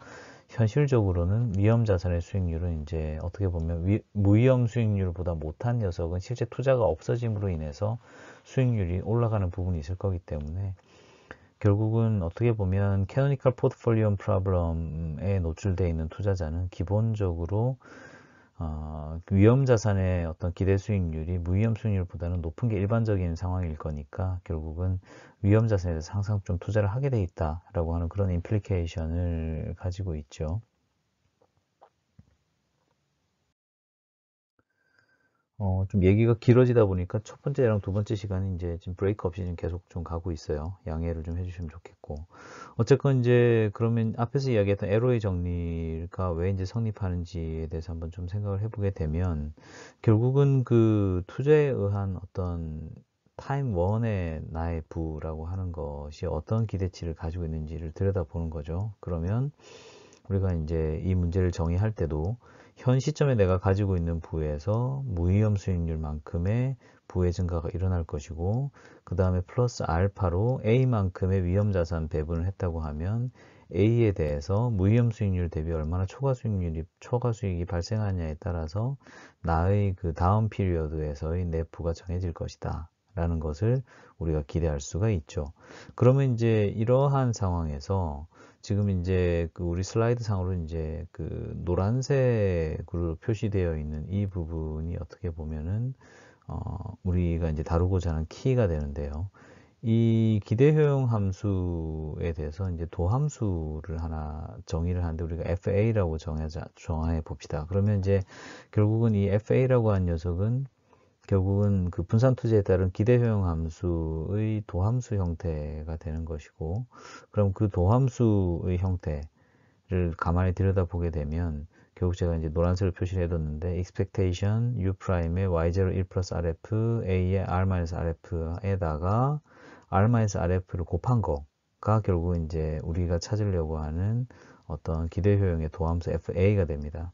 현실적으로는 위험 자산의 수익률은 이제 어떻게 보면 무위험 수익률보다 못한 녀석은 실제 투자가 없어짐으로 인해서 수익률이 올라가는 부분이 있을 거기 때문에 결국은 어떻게 보면 캐노니컬 포트폴리오 프로블럼에 노출되어 있는 투자자는 기본적으로 위험 자산의 어떤 기대 수익률이 무위험 수익률보다는 높은 게 일반적인 상황일 거니까 결국은 위험 자산에 대해서 항상 좀 투자를 하게 돼 있다라고 하는 그런 임플리케이션을 가지고 있죠. 좀 얘기가 길어지다 보니까 첫 번째랑 두 번째 시간이 이제 지금 브레이크 없이 좀 계속 좀 가고 있어요. 양해를 좀 해주시면 좋겠고. 어쨌건 이제 그러면 앞에서 이야기했던 LOA 정리가 왜 이제 성립하는지에 대해서 한번 좀 생각을 해보게 되면 결국은 그 투자에 의한 어떤 타임 원의 나의 부라고 하는 것이 어떤 기대치를 가지고 있는지를 들여다보는 거죠. 그러면 우리가 이제 이 문제를 정의할 때도 현 시점에 내가 가지고 있는 부에서 무위험 수익률만큼의 부의 증가가 일어날 것이고 그 다음에 플러스 알파로 A만큼의 위험 자산 배분을 했다고 하면 A에 대해서 무위험 수익률 대비 얼마나 초과 수익이 발생하냐에 따라서 나의 그 다음 피리어드에서의 내 부가 정해질 것이다 라는 것을 우리가 기대할 수가 있죠. 그러면 이제 이러한 상황에서 지금 이제 그 우리 슬라이드 상으로 이제 그 노란색으로 표시되어 있는 이 부분이 어떻게 보면은 우리가 이제 다루고자 하는 키가 되는데요. 이 기대 효용 함수에 대해서 이제 도함수를 하나 정의를 하는데 우리가 FA라고 정해 봅시다. 그러면 이제 결국은 이 FA라고 한 녀석은 결국은 그 분산 투자에 따른 기대 효용 함수의 도함수 형태가 되는 것이고, 그럼 그 도함수의 형태를 가만히 들여다보게 되면, 결국 제가 이제 노란색으로 표시를 해뒀는데, expectation U'의 Y0 1 플러스 RF, A의 R-RF에다가 R-RF를 곱한 거가 결국 이제 우리가 찾으려고 하는 어떤 기대 효용의 도함수 FA가 됩니다.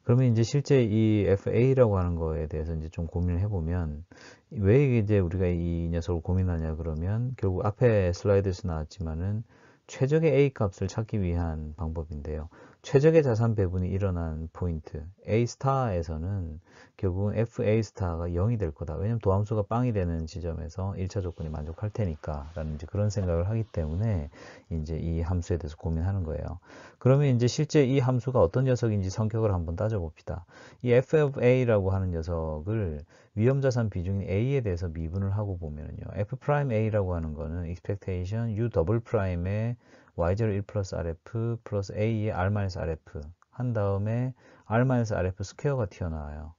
그러면 이제 실제 이 FA라고 하는 거에 대해서 이제 좀 고민을 해보면 왜 이제 우리가 이 녀석을 고민하냐 그러면 결국 앞에 슬라이드에서 나왔지만은 최적의 A 값을 찾기 위한 방법인데요. 최적의 자산 배분이 일어난 포인트 A 스타에서는 결국은 FA 스타가 0이 될 거다. 왜냐면 도함수가 빵이 되는 지점에서 1차 조건이 만족할 테니까 라는 이제 그런 생각을 하기 때문에 이제 이 함수에 대해서 고민하는 거예요. 그러면 이제 실제 이 함수가 어떤 녀석인지 성격을 한번 따져봅시다. 이 f of a라고 하는 녀석을 위험자산 비중인 a에 대해서 미분을 하고 보면요. f'a라고 하는 거는 expectation u 더블 프라임의 y0 1 플러스 rf 플러스 a의 r-rf 한 다음에 r-rf 스퀘어가 튀어나와요.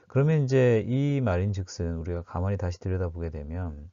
그러면 이제 이 말인즉슨 우리가 가만히 다시 들여다보게 되면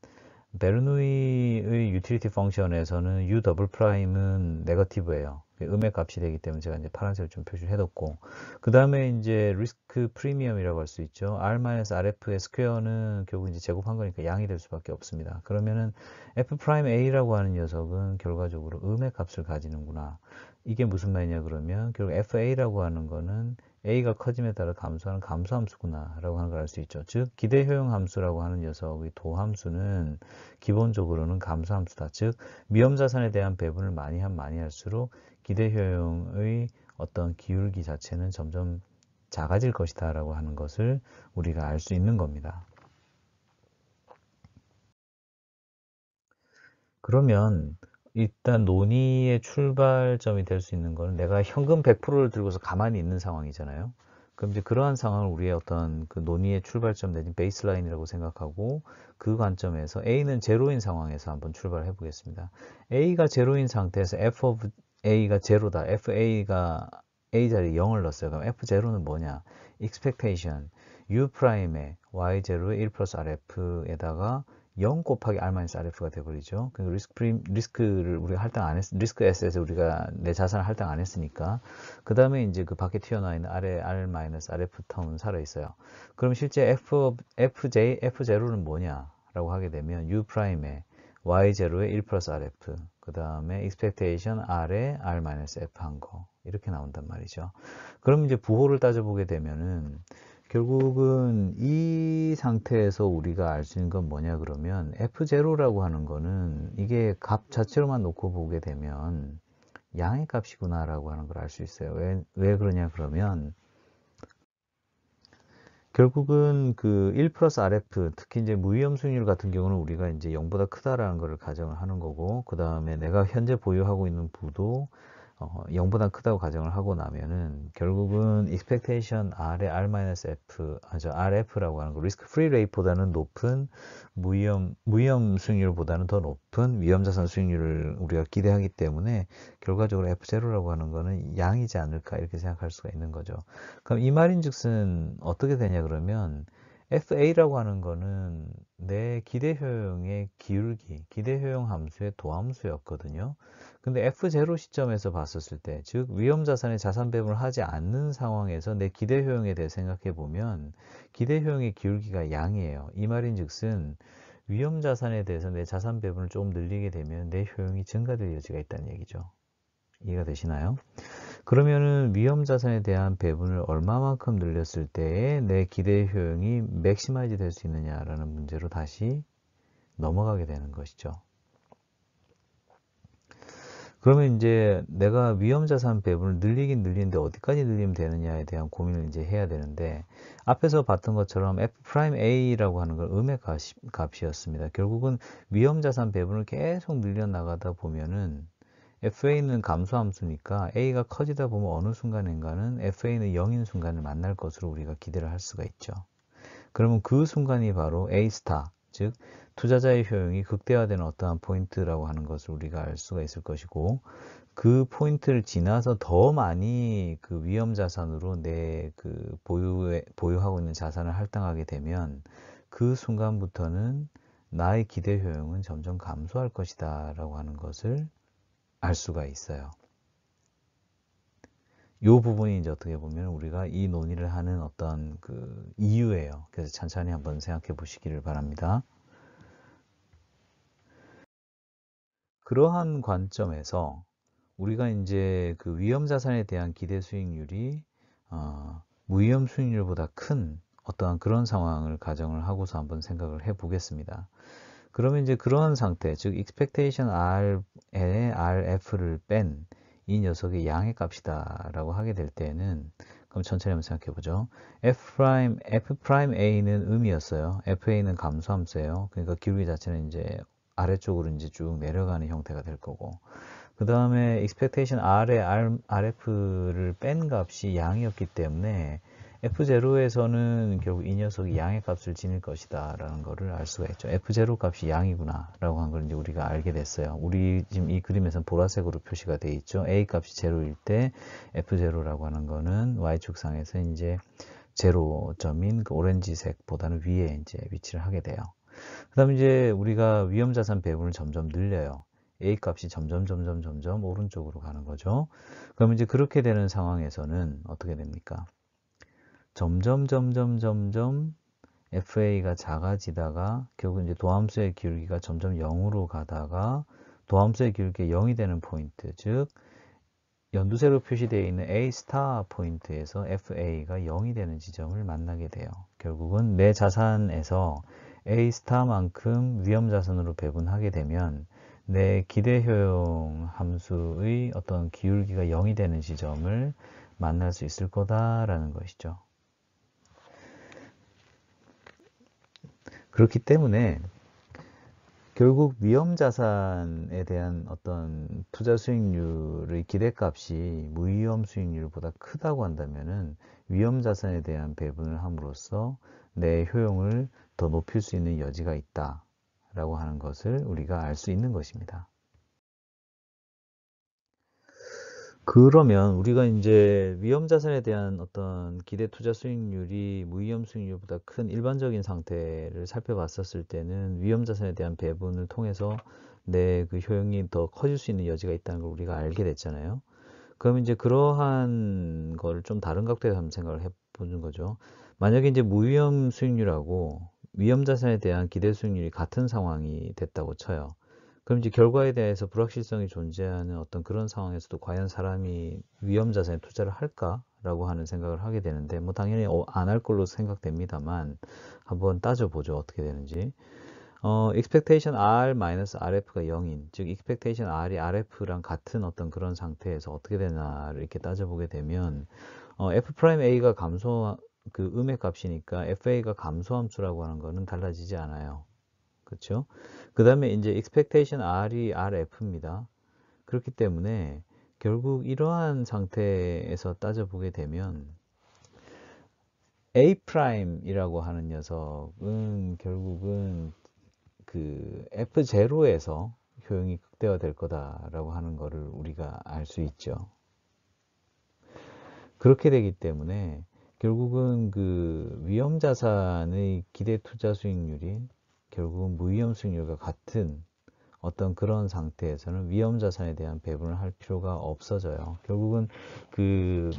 베르누이의 유틸리티 펑션에서는 u 더블 프라임은 네거티브예요. 음의 값이 되기 때문에 제가 이제 파란색을 좀 표시를 해뒀고 그 다음에 이제 리스크 프리미엄이라고 할 수 있죠. R-RF의 스퀘어는 결국 이제 제곱한 거니까 양이 될 수밖에 없습니다. 그러면은 F'A라고 하는 녀석은 결과적으로 음의 값을 가지는구나. 이게 무슨 말이냐 그러면 결국 FA라고 하는 거는 A가 커짐에 따라 감소하는 감소함수구나 라고 하는 걸 알 수 있죠. 즉 기대 효용 함수라고 하는 녀석의 도함수는 기본적으로는 감소함수다. 즉 위험자산에 대한 배분을 많이 할수록 기대 효용의 어떤 기울기 자체는 점점 작아질 것이다 라고 하는 것을 우리가 알 수 있는 겁니다. 그러면 일단 논의의 출발점이 될 수 있는 거는 내가 현금 100%를 들고서 가만히 있는 상황이잖아요. 그럼 이제 그러한 상황을 우리의 어떤 그 논의의 출발점 내지 베이스라인이라고 생각하고 그 관점에서 A는 제로인 상황에서 한번 출발해 보겠습니다. A가 제로인 상태에서 F of A가 제로다. FA가 A 자리에 0을 넣었어요. 그럼 F0는 뭐냐? expectation U'에 Y0에 1 플러스 RF에다가 0 곱하기 R-RF가 돼버리죠. 그리고 리스크를 우리가 할당 안 했, 리스크 에셋에 우리가 내 자산을 할당 안 했으니까. 그 다음에 이제 그 밖에 튀어나와 있는 아래 R-RF 텀은 살아있어요. 그럼 실제 F0는 뭐냐? 라고 하게 되면 U'에 Y0에 1 플러스 RF. 그 다음에 expectation R에 R-F 한 거. 이렇게 나온단 말이죠. 그럼 이제 부호를 따져보게 되면은 결국은 이 상태에서 우리가 알 수 있는 건 뭐냐 그러면 F0라고 하는 거는 이게 값 자체로만 놓고 보게 되면 양의 값이구나 라고 하는 걸 알 수 있어요. 왜 그러냐 그러면 결국은 그 1 플러스 RF, 특히 이제 무위험 수익률 같은 경우는 우리가 이제 0보다 크다라는 것을 가정을 하는 거고, 그 다음에 내가 현재 보유하고 있는 부도 0보다 크다고 가정을 하고 나면은 결국은 expectation R의 R-F, RF라고 하는 거, risk free rate보다는 높은 무위험 수익률보다는 더 높은 위험자산 수익률을 우리가 기대하기 때문에 결과적으로 F0라고 하는 거는 양이지 않을까 이렇게 생각할 수가 있는 거죠. 그럼 이 말인즉슨 어떻게 되냐 그러면 FA라고 하는 거는 내 기대 효용의 기울기, 기대 효용 함수의 도함수였거든요. 근데 F0 시점에서 봤었을 때, 즉 위험 자산의 자산 배분을 하지 않는 상황에서 내 기대 효용에 대해 생각해 보면 기대 효용의 기울기가 양이에요. 이 말인즉슨 위험 자산에 대해서 내 자산 배분을 조금 늘리게 되면 내 효용이 증가될 여지가 있다는 얘기죠. 이해가 되시나요? 그러면은 위험 자산에 대한 배분을 얼마만큼 늘렸을 때에 내 기대 효용이 맥시마이즈 될 수 있느냐라는 문제로 다시 넘어가게 되는 것이죠. 그러면 이제 내가 위험 자산 배분을 늘리긴 늘리는데 어디까지 늘리면 되느냐에 대한 고민을 이제 해야 되는데 앞에서 봤던 것처럼 F'A라고 하는 건 음의 값이었습니다. 결국은 위험 자산 배분을 계속 늘려 나가다 보면은 FA는 감소 함수니까 A가 커지다 보면 어느 순간인가는 FA는 0인 순간을 만날 것으로 우리가 기대를 할 수가 있죠. 그러면 그 순간이 바로 A 스타, 즉 투자자의 효용이 극대화되는 어떠한 포인트라고 하는 것을 우리가 알 수가 있을 것이고 그 포인트를 지나서 더 많이 그 위험 자산으로 내 그 보유하고 있는 자산을 할당하게 되면 그 순간부터는 나의 기대 효용은 점점 감소할 것이다 라고 하는 것을 알 수가 있어요. 이 부분이 이제 어떻게 보면 우리가 이 논의를 하는 어떤 그 이유예요. 그래서 천천히 한번 생각해 보시기를 바랍니다. 그러한 관점에서 우리가 이제 그 위험 자산에 대한 기대 수익률이 무위험 수익률보다 큰 어떠한 그런 상황을 가정을 하고서 한번 생각을 해 보겠습니다. 그러면 이제 그러한 상태, 즉 expectation R에 RF를 뺀 이 녀석의 양의 값이다 라고 하게 될 때는 그럼 천천히 한번 생각해 보죠. F'A는 음이었어요. FA는 감소함수예요. 그러니까 기울기 자체는 이제 아래쪽으로 이제 쭉 내려가는 형태가 될 거고. 그 다음에 expectation R에 RF를 뺀 값이 양이었기 때문에 F0에서는 결국 이 녀석이 양의 값을 지닐 것이다 라는 것을 알 수가 있죠. F0 값이 양이구나 라고 한 걸 이제 우리가 알게 됐어요. 우리 지금 이 그림에서는 보라색으로 표시가 되어 있죠. A 값이 0일 때 F0라고 하는 거는 Y축상에서 이제 0점인 그 오렌지색보다는 위에 이제 위치를 하게 돼요. 그 다음에 이제 우리가 위험자산 배분을 점점 늘려요. A 값이 점점 오른쪽으로 가는 거죠. 그럼 이제 그렇게 되는 상황에서는 어떻게 됩니까? 점점 FA가 작아지다가 결국 이제 도함수의 기울기가 점점 0으로 가다가 도함수의 기울기가 0이 되는 포인트, 즉 연두색으로 표시되어 있는 A 스타 포인트에서 FA가 0이 되는 지점을 만나게 돼요. 결국은 내 자산에서 A 스타만큼 위험 자산으로 배분하게 되면 내 기대 효용 함수의 어떤 기울기가 0이 되는 지점을 만날 수 있을 거다라는 것이죠. 그렇기 때문에 결국 위험자산에 대한 어떤 투자 수익률의 기대값이 무위험 수익률보다 크다고 한다면은 위험자산에 대한 배분을 함으로써 내 효용을 더 높일 수 있는 여지가 있다라고 하는 것을 우리가 알 수 있는 것입니다. 그러면 우리가 이제 위험자산에 대한 어떤 기대 투자 수익률이 무위험 수익률보다 큰 일반적인 상태를 살펴봤었을 때는 위험자산에 대한 배분을 통해서 내 그 효용이 더 커질 수 있는 여지가 있다는 걸 우리가 알게 됐잖아요. 그럼 이제 그러한 걸 좀 다른 각도에서 한번 생각을 해보는 거죠. 만약에 이제 무위험 수익률하고 위험자산에 대한 기대 수익률이 같은 상황이 됐다고 쳐요. 그럼 이제 결과에 대해서 불확실성이 존재하는 어떤 그런 상황에서도 과연 사람이 위험자산에 투자를 할까라고 하는 생각을 하게 되는데, 뭐 당연히 안 할 걸로 생각됩니다만 한번 따져보죠. 어떻게 되는지. expectation R-RF가 0인, 즉 expectation R이 RF랑 같은 어떤 그런 상태에서 어떻게 되나를 이렇게 따져보게 되면 F'A가 그 음의 값이니까 FA가 감소함수라고 하는 거는 달라지지 않아요. 그렇죠? 그 다음에 이제 expectation R이 RF입니다. 그렇기 때문에 결국 이러한 상태에서 따져보게 되면 A'이라고 하는 녀석은 결국은 그 F0에서 효용이 극대화될 거다라고 하는 것을 우리가 알 수 있죠. 그렇게 되기 때문에 결국은 그 위험자산의 기대 투자 수익률이 결국은 무위험 수익률과 같은 어떤 그런 상태에서는 위험자산에 대한 배분을 할 필요가 없어져요. 결국은 그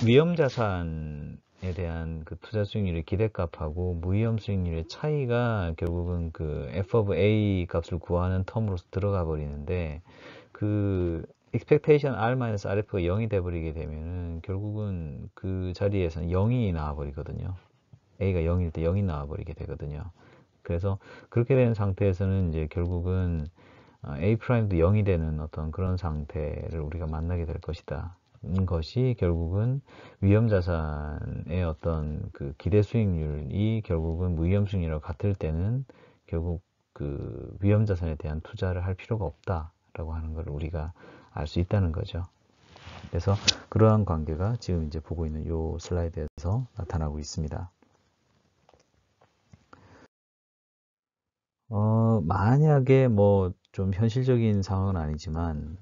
위험자산에 대한 그 투자 수익률의 기대값하고 무위험 수익률의 차이가 결국은 그 f of a 값을 구하는 텀으로서 들어가 버리는데, 그 expectation R-RF가 0이 돼 버리게 되면은 결국은 그 자리에서는 0이 나와 버리거든요. a가 0일 때 0이 나와 버리게 되거든요. 그래서 그렇게 된 상태에서는 이제 결국은 A'도 0이 되는 어떤 그런 상태를 우리가 만나게 될 것이다. 인 것이 결국은 위험자산의 어떤 그 기대 수익률이 결국은 무위험 수익률과 같을 때는 결국 그 위험자산에 대한 투자를 할 필요가 없다라고 하는 걸 우리가 알 수 있다는 거죠. 그래서 그러한 관계가 지금 이제 보고 있는 이 슬라이드에서 나타나고 있습니다. 만약에 뭐 좀 현실적인 상황은 아니지만,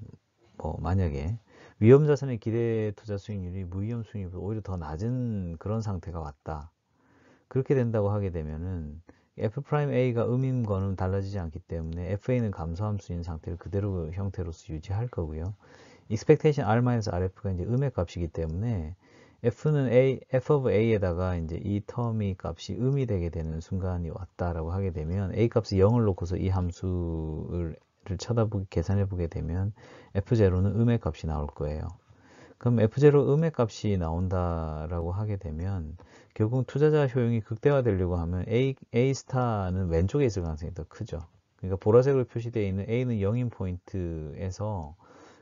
만약에 위험자산의 기대 투자 수익률이 무위험 수익률보다 오히려 더 낮은 그런 상태가 왔다. 그렇게 된다고 하게 되면은 F'A가 음인 거는 달라지지 않기 때문에 FA는 감소함수인 상태를 그대로 형태로서 유지할 거고요. expectation R-RF가 이제 음의 값이기 때문에 F of A에다가 이제 이 텀이 값이 음이 되게 되는 순간이 왔다라고 하게 되면 A 값이 0을 놓고서 이 함수를 계산해 보게 되면 F0는 음의 값이 나올 거예요. 그럼 F0 음의 값이 나온다라고 하게 되면 결국 투자자 효용이 극대화되려고 하면 A 스타는 왼쪽에 있을 가능성이 더 크죠. 그러니까 보라색으로 표시되어 있는 A는 0인 포인트에서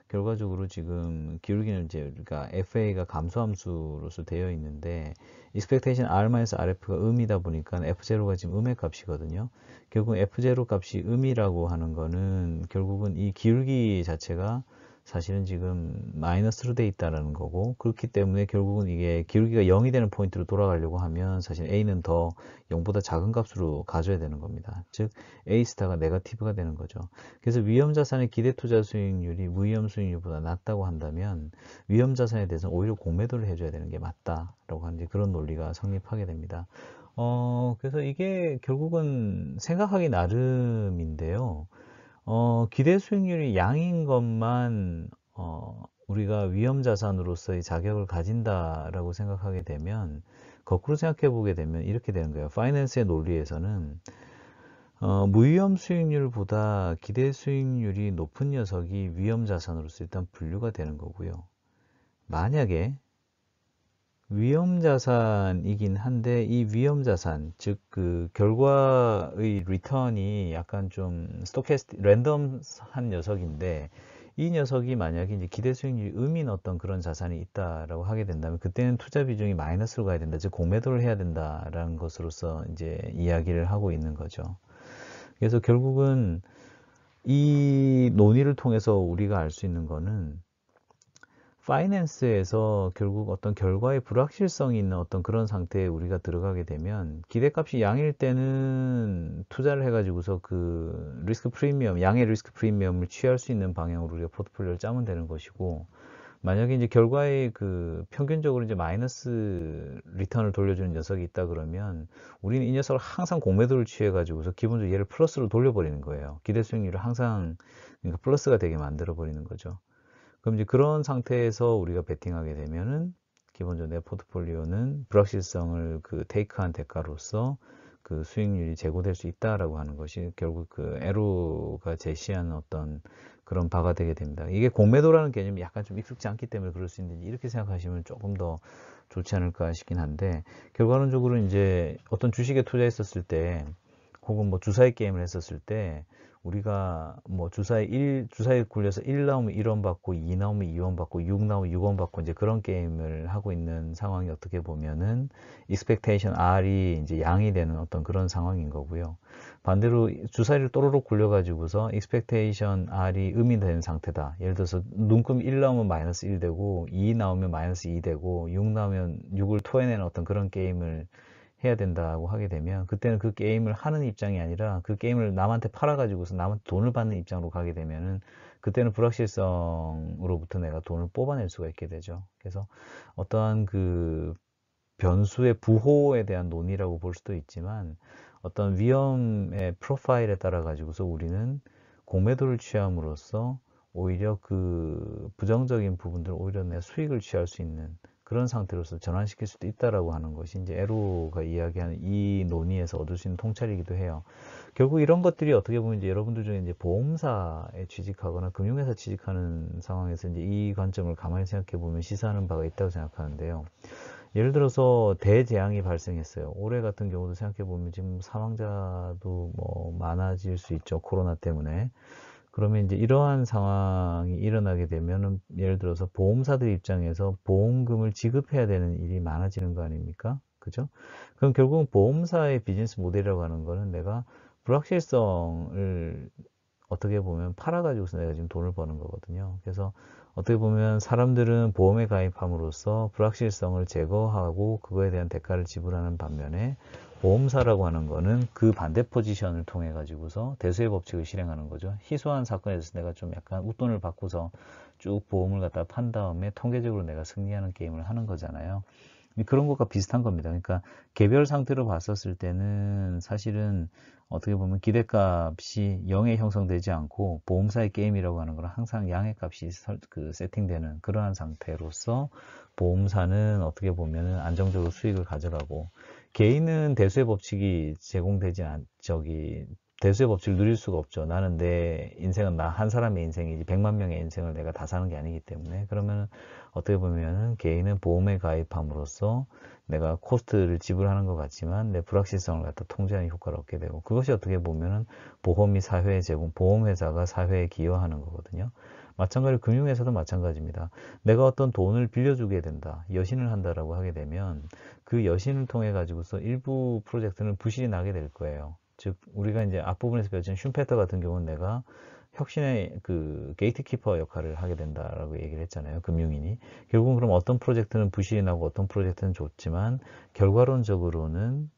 결과적으로 지금 기울기는 이제 그러니까 FA가 감소함수로서 되어 있는데 expectation R-RF가 음이다 보니까 F0가 지금 음의 값이거든요. 결국 F0 값이 음이라고 하는 거는 결국은 이 기울기 자체가 사실은 지금 마이너스로 돼 있다는 거고, 그렇기 때문에 결국은 이게 기울기가 0이 되는 포인트로 돌아가려고 하면 사실 A는 더 0보다 작은 값으로 가져야 되는 겁니다. 즉 A 스타가 네거티브가 되는 거죠. 그래서 위험자산의 기대 투자 수익률이 무위험 수익률보다 낮다고 한다면 위험자산에 대해서는 오히려 공매도를 해줘야 되는 게 맞다라고 하는 그런 논리가 성립하게 됩니다. 그래서 이게 결국은 생각하기 나름인데요. 기대 수익률이 양인 것만 우리가 위험자산으로서의 자격을 가진다라고 생각하게 되면, 거꾸로 생각해 보게 되면 이렇게 되는 거예요. 파이낸스의 논리에서는 무위험 수익률보다 기대 수익률이 높은 녀석이 위험자산으로서 일단 분류가 되는 거고요. 만약에 위험자산이긴 한데 이 위험자산, 즉 그 결과의 리턴이 약간 좀 랜덤한 녀석인데 이 녀석이 만약에 이제 기대 수익률이 음인 어떤 그런 자산이 있다라고 하게 된다면 그때는 투자 비중이 마이너스로 가야 된다, 즉 공매도를 해야 된다라는 것으로서 이제 이야기를 하고 있는 거죠. 그래서 결국은 이 논의를 통해서 우리가 알 수 있는 거는 파이낸스에서 결국 어떤 결과의 불확실성이 있는 어떤 그런 상태에 우리가 들어가게 되면 기대값이 양일 때는 투자를 해가지고서 그 리스크 프리미엄, 양의 리스크 프리미엄을 취할 수 있는 방향으로 우리가 포트폴리오를 짜면 되는 것이고, 만약에 이제 결과의 그 평균적으로 이제 마이너스 리턴을 돌려주는 녀석이 있다 그러면 우리는 이 녀석을 항상 공매도를 취해가지고서 기본적으로 얘를 플러스로 돌려버리는 거예요. 기대 수익률을 항상 그러니까 플러스가 되게 만들어 버리는 거죠. 그럼 이제 그런 상태에서 우리가 베팅하게 되면은 기본적으로 내 포트폴리오는 불확실성을 그 테이크한 대가로서 그 수익률이 제고될 수 있다라고 하는 것이 결국 그 에로가 제시하는 어떤 그런 바가 되게 됩니다. 이게 공매도라는 개념이 약간 좀 익숙지 않기 때문에 그럴 수 있는데 이렇게 생각하시면 조금 더 좋지 않을까 싶긴 한데, 결과론적으로 이제 어떤 주식에 투자했었을 때 혹은 뭐 주사위 게임을 했었을 때 우리가 뭐 주사위 굴려서 1 나오면 1원 받고 2 나오면 2원 받고 6 나오면 6원 받고 이제 그런 게임을 하고 있는 상황이 어떻게 보면은 expectation R이 이제 양이 되는 어떤 그런 상황인 거고요. 반대로 주사위를 또로록 굴려가지고서 expectation R이 음이 되는 상태다. 예를 들어서 눈금 1 나오면 마이너스 1 되고 2 나오면 마이너스 2 되고 6 나오면 6을 토해내는 어떤 그런 게임을 해야 된다고 하게 되면 그때는 그 게임을 하는 입장이 아니라 그 게임을 남한테 팔아가지고서 남한테 돈을 받는 입장으로 가게 되면은 그때는 불확실성으로부터 내가 돈을 뽑아낼 수가 있게 되죠. 그래서 어떠한 그 변수의 부호에 대한 논의라고 볼 수도 있지만 어떤 위험의 프로파일에 따라 가지고서 우리는 공매도를 취함으로써 오히려 그 부정적인 부분들 오히려 내 수익을 취할 수 있는 그런 상태로서 전환시킬 수도 있다라고 하는 것이 이제 에로가 이야기하는 이 논의에서 얻을 수 있는 통찰이기도 해요. 결국 이런 것들이 어떻게 보면 이제 여러분들 중에 이제 보험사에 취직하거나 금융회사 취직하는 상황에서 이제 이 관점을 가만히 생각해 보면 시사하는 바가 있다고 생각하는데요. 예를 들어서 대재앙이 발생했어요. 올해 같은 경우도 생각해 보면 지금 사망자도 뭐 많아질 수 있죠. 코로나 때문에. 그러면 이제 이러한 상황이 일어나게 되면은 예를 들어서 보험사들 입장에서 보험금을 지급해야 되는 일이 많아지는 거 아닙니까? 그죠? 그럼 결국은 보험사의 비즈니스 모델이라고 하는 거는 내가 불확실성을 어떻게 보면 팔아가지고서 내가 지금 돈을 버는 거거든요. 그래서 어떻게 보면 사람들은 보험에 가입함으로써 불확실성을 제거하고 그거에 대한 대가를 지불하는 반면에 보험사라고 하는 거는 그 반대 포지션을 통해 가지고서 대수의 법칙을 실행하는 거죠. 희소한 사건에 대해서 내가 좀 약간 웃돈을 받고서 쭉 보험을 갖다 판 다음에 통계적으로 내가 승리하는 게임을 하는 거잖아요. 그런 것과 비슷한 겁니다. 그러니까 개별 상태로 봤었을 때는 사실은 어떻게 보면 기대값이 0에 형성되지 않고 보험사의 게임이라고 하는 건 항상 양의 값이 세팅되는 그러한 상태로서 보험사는 어떻게 보면 안정적으로 수익을 가져가고 개인은 대수의 법칙이 제공되지 대수의 법칙을 누릴 수가 없죠. 나는 내 인생은 나 한 사람의 인생이지 100만 명의 인생을 내가 다 사는 게 아니기 때문에 그러면 어떻게 보면은 개인은 보험에 가입함으로써 내가 코스트를 지불하는 것 같지만 내 불확실성을 갖다 통제하는 효과를 얻게 되고 그것이 어떻게 보면은 보험이 사회에 보험회사가 사회에 기여하는 거거든요. 마찬가지로 금융회사도 마찬가지입니다. 내가 어떤 돈을 빌려주게 된다, 여신을 한다라고 하게 되면 그 여신을 통해 가지고서 일부 프로젝트는 부실이 나게 될 거예요. 즉 우리가 이제 앞부분에서 배웠던 슈페터 같은 경우는 내가 혁신의 그 게이트키퍼 역할을 하게 된다라고 얘기를 했잖아요. 금융인이. 결국은 그럼 어떤 프로젝트는 부실이 나고 어떤 프로젝트는 좋지만 결과론적으로는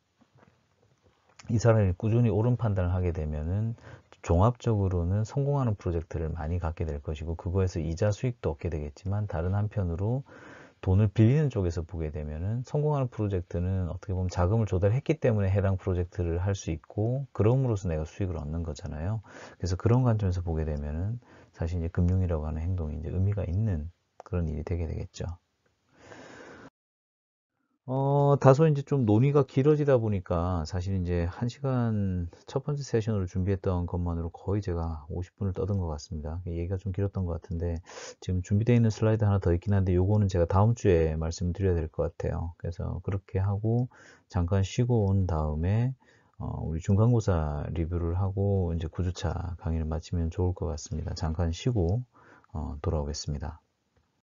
이 사람이 꾸준히 옳은 판단을 하게 되면은 종합적으로는 성공하는 프로젝트를 많이 갖게 될 것이고 그거에서 이자 수익도 얻게 되겠지만 다른 한편으로 돈을 빌리는 쪽에서 보게 되면은 성공하는 프로젝트는 어떻게 보면 자금을 조달했기 때문에 해당 프로젝트를 할 수 있고 그럼으로써 내가 수익을 얻는 거잖아요. 그래서 그런 관점에서 보게 되면은 사실 이제 금융이라고 하는 행동이 이제 의미가 있는 그런 일이 되게 되겠죠. 다소 이제 좀 논의가 길어지다 보니까 사실 이제 1시간 첫 번째 세션으로 준비했던 것만으로 거의 제가 50분을 떠든 것 같습니다. 얘기가 좀 길었던 것 같은데 지금 준비되어 있는 슬라이드 하나 더 있긴 한데 요거는 제가 다음 주에 말씀드려야 될 것 같아요. 그래서 그렇게 하고 잠깐 쉬고 온 다음에 우리 중간고사 리뷰를 하고 이제 9주차 강의를 마치면 좋을 것 같습니다. 잠깐 쉬고 돌아오겠습니다.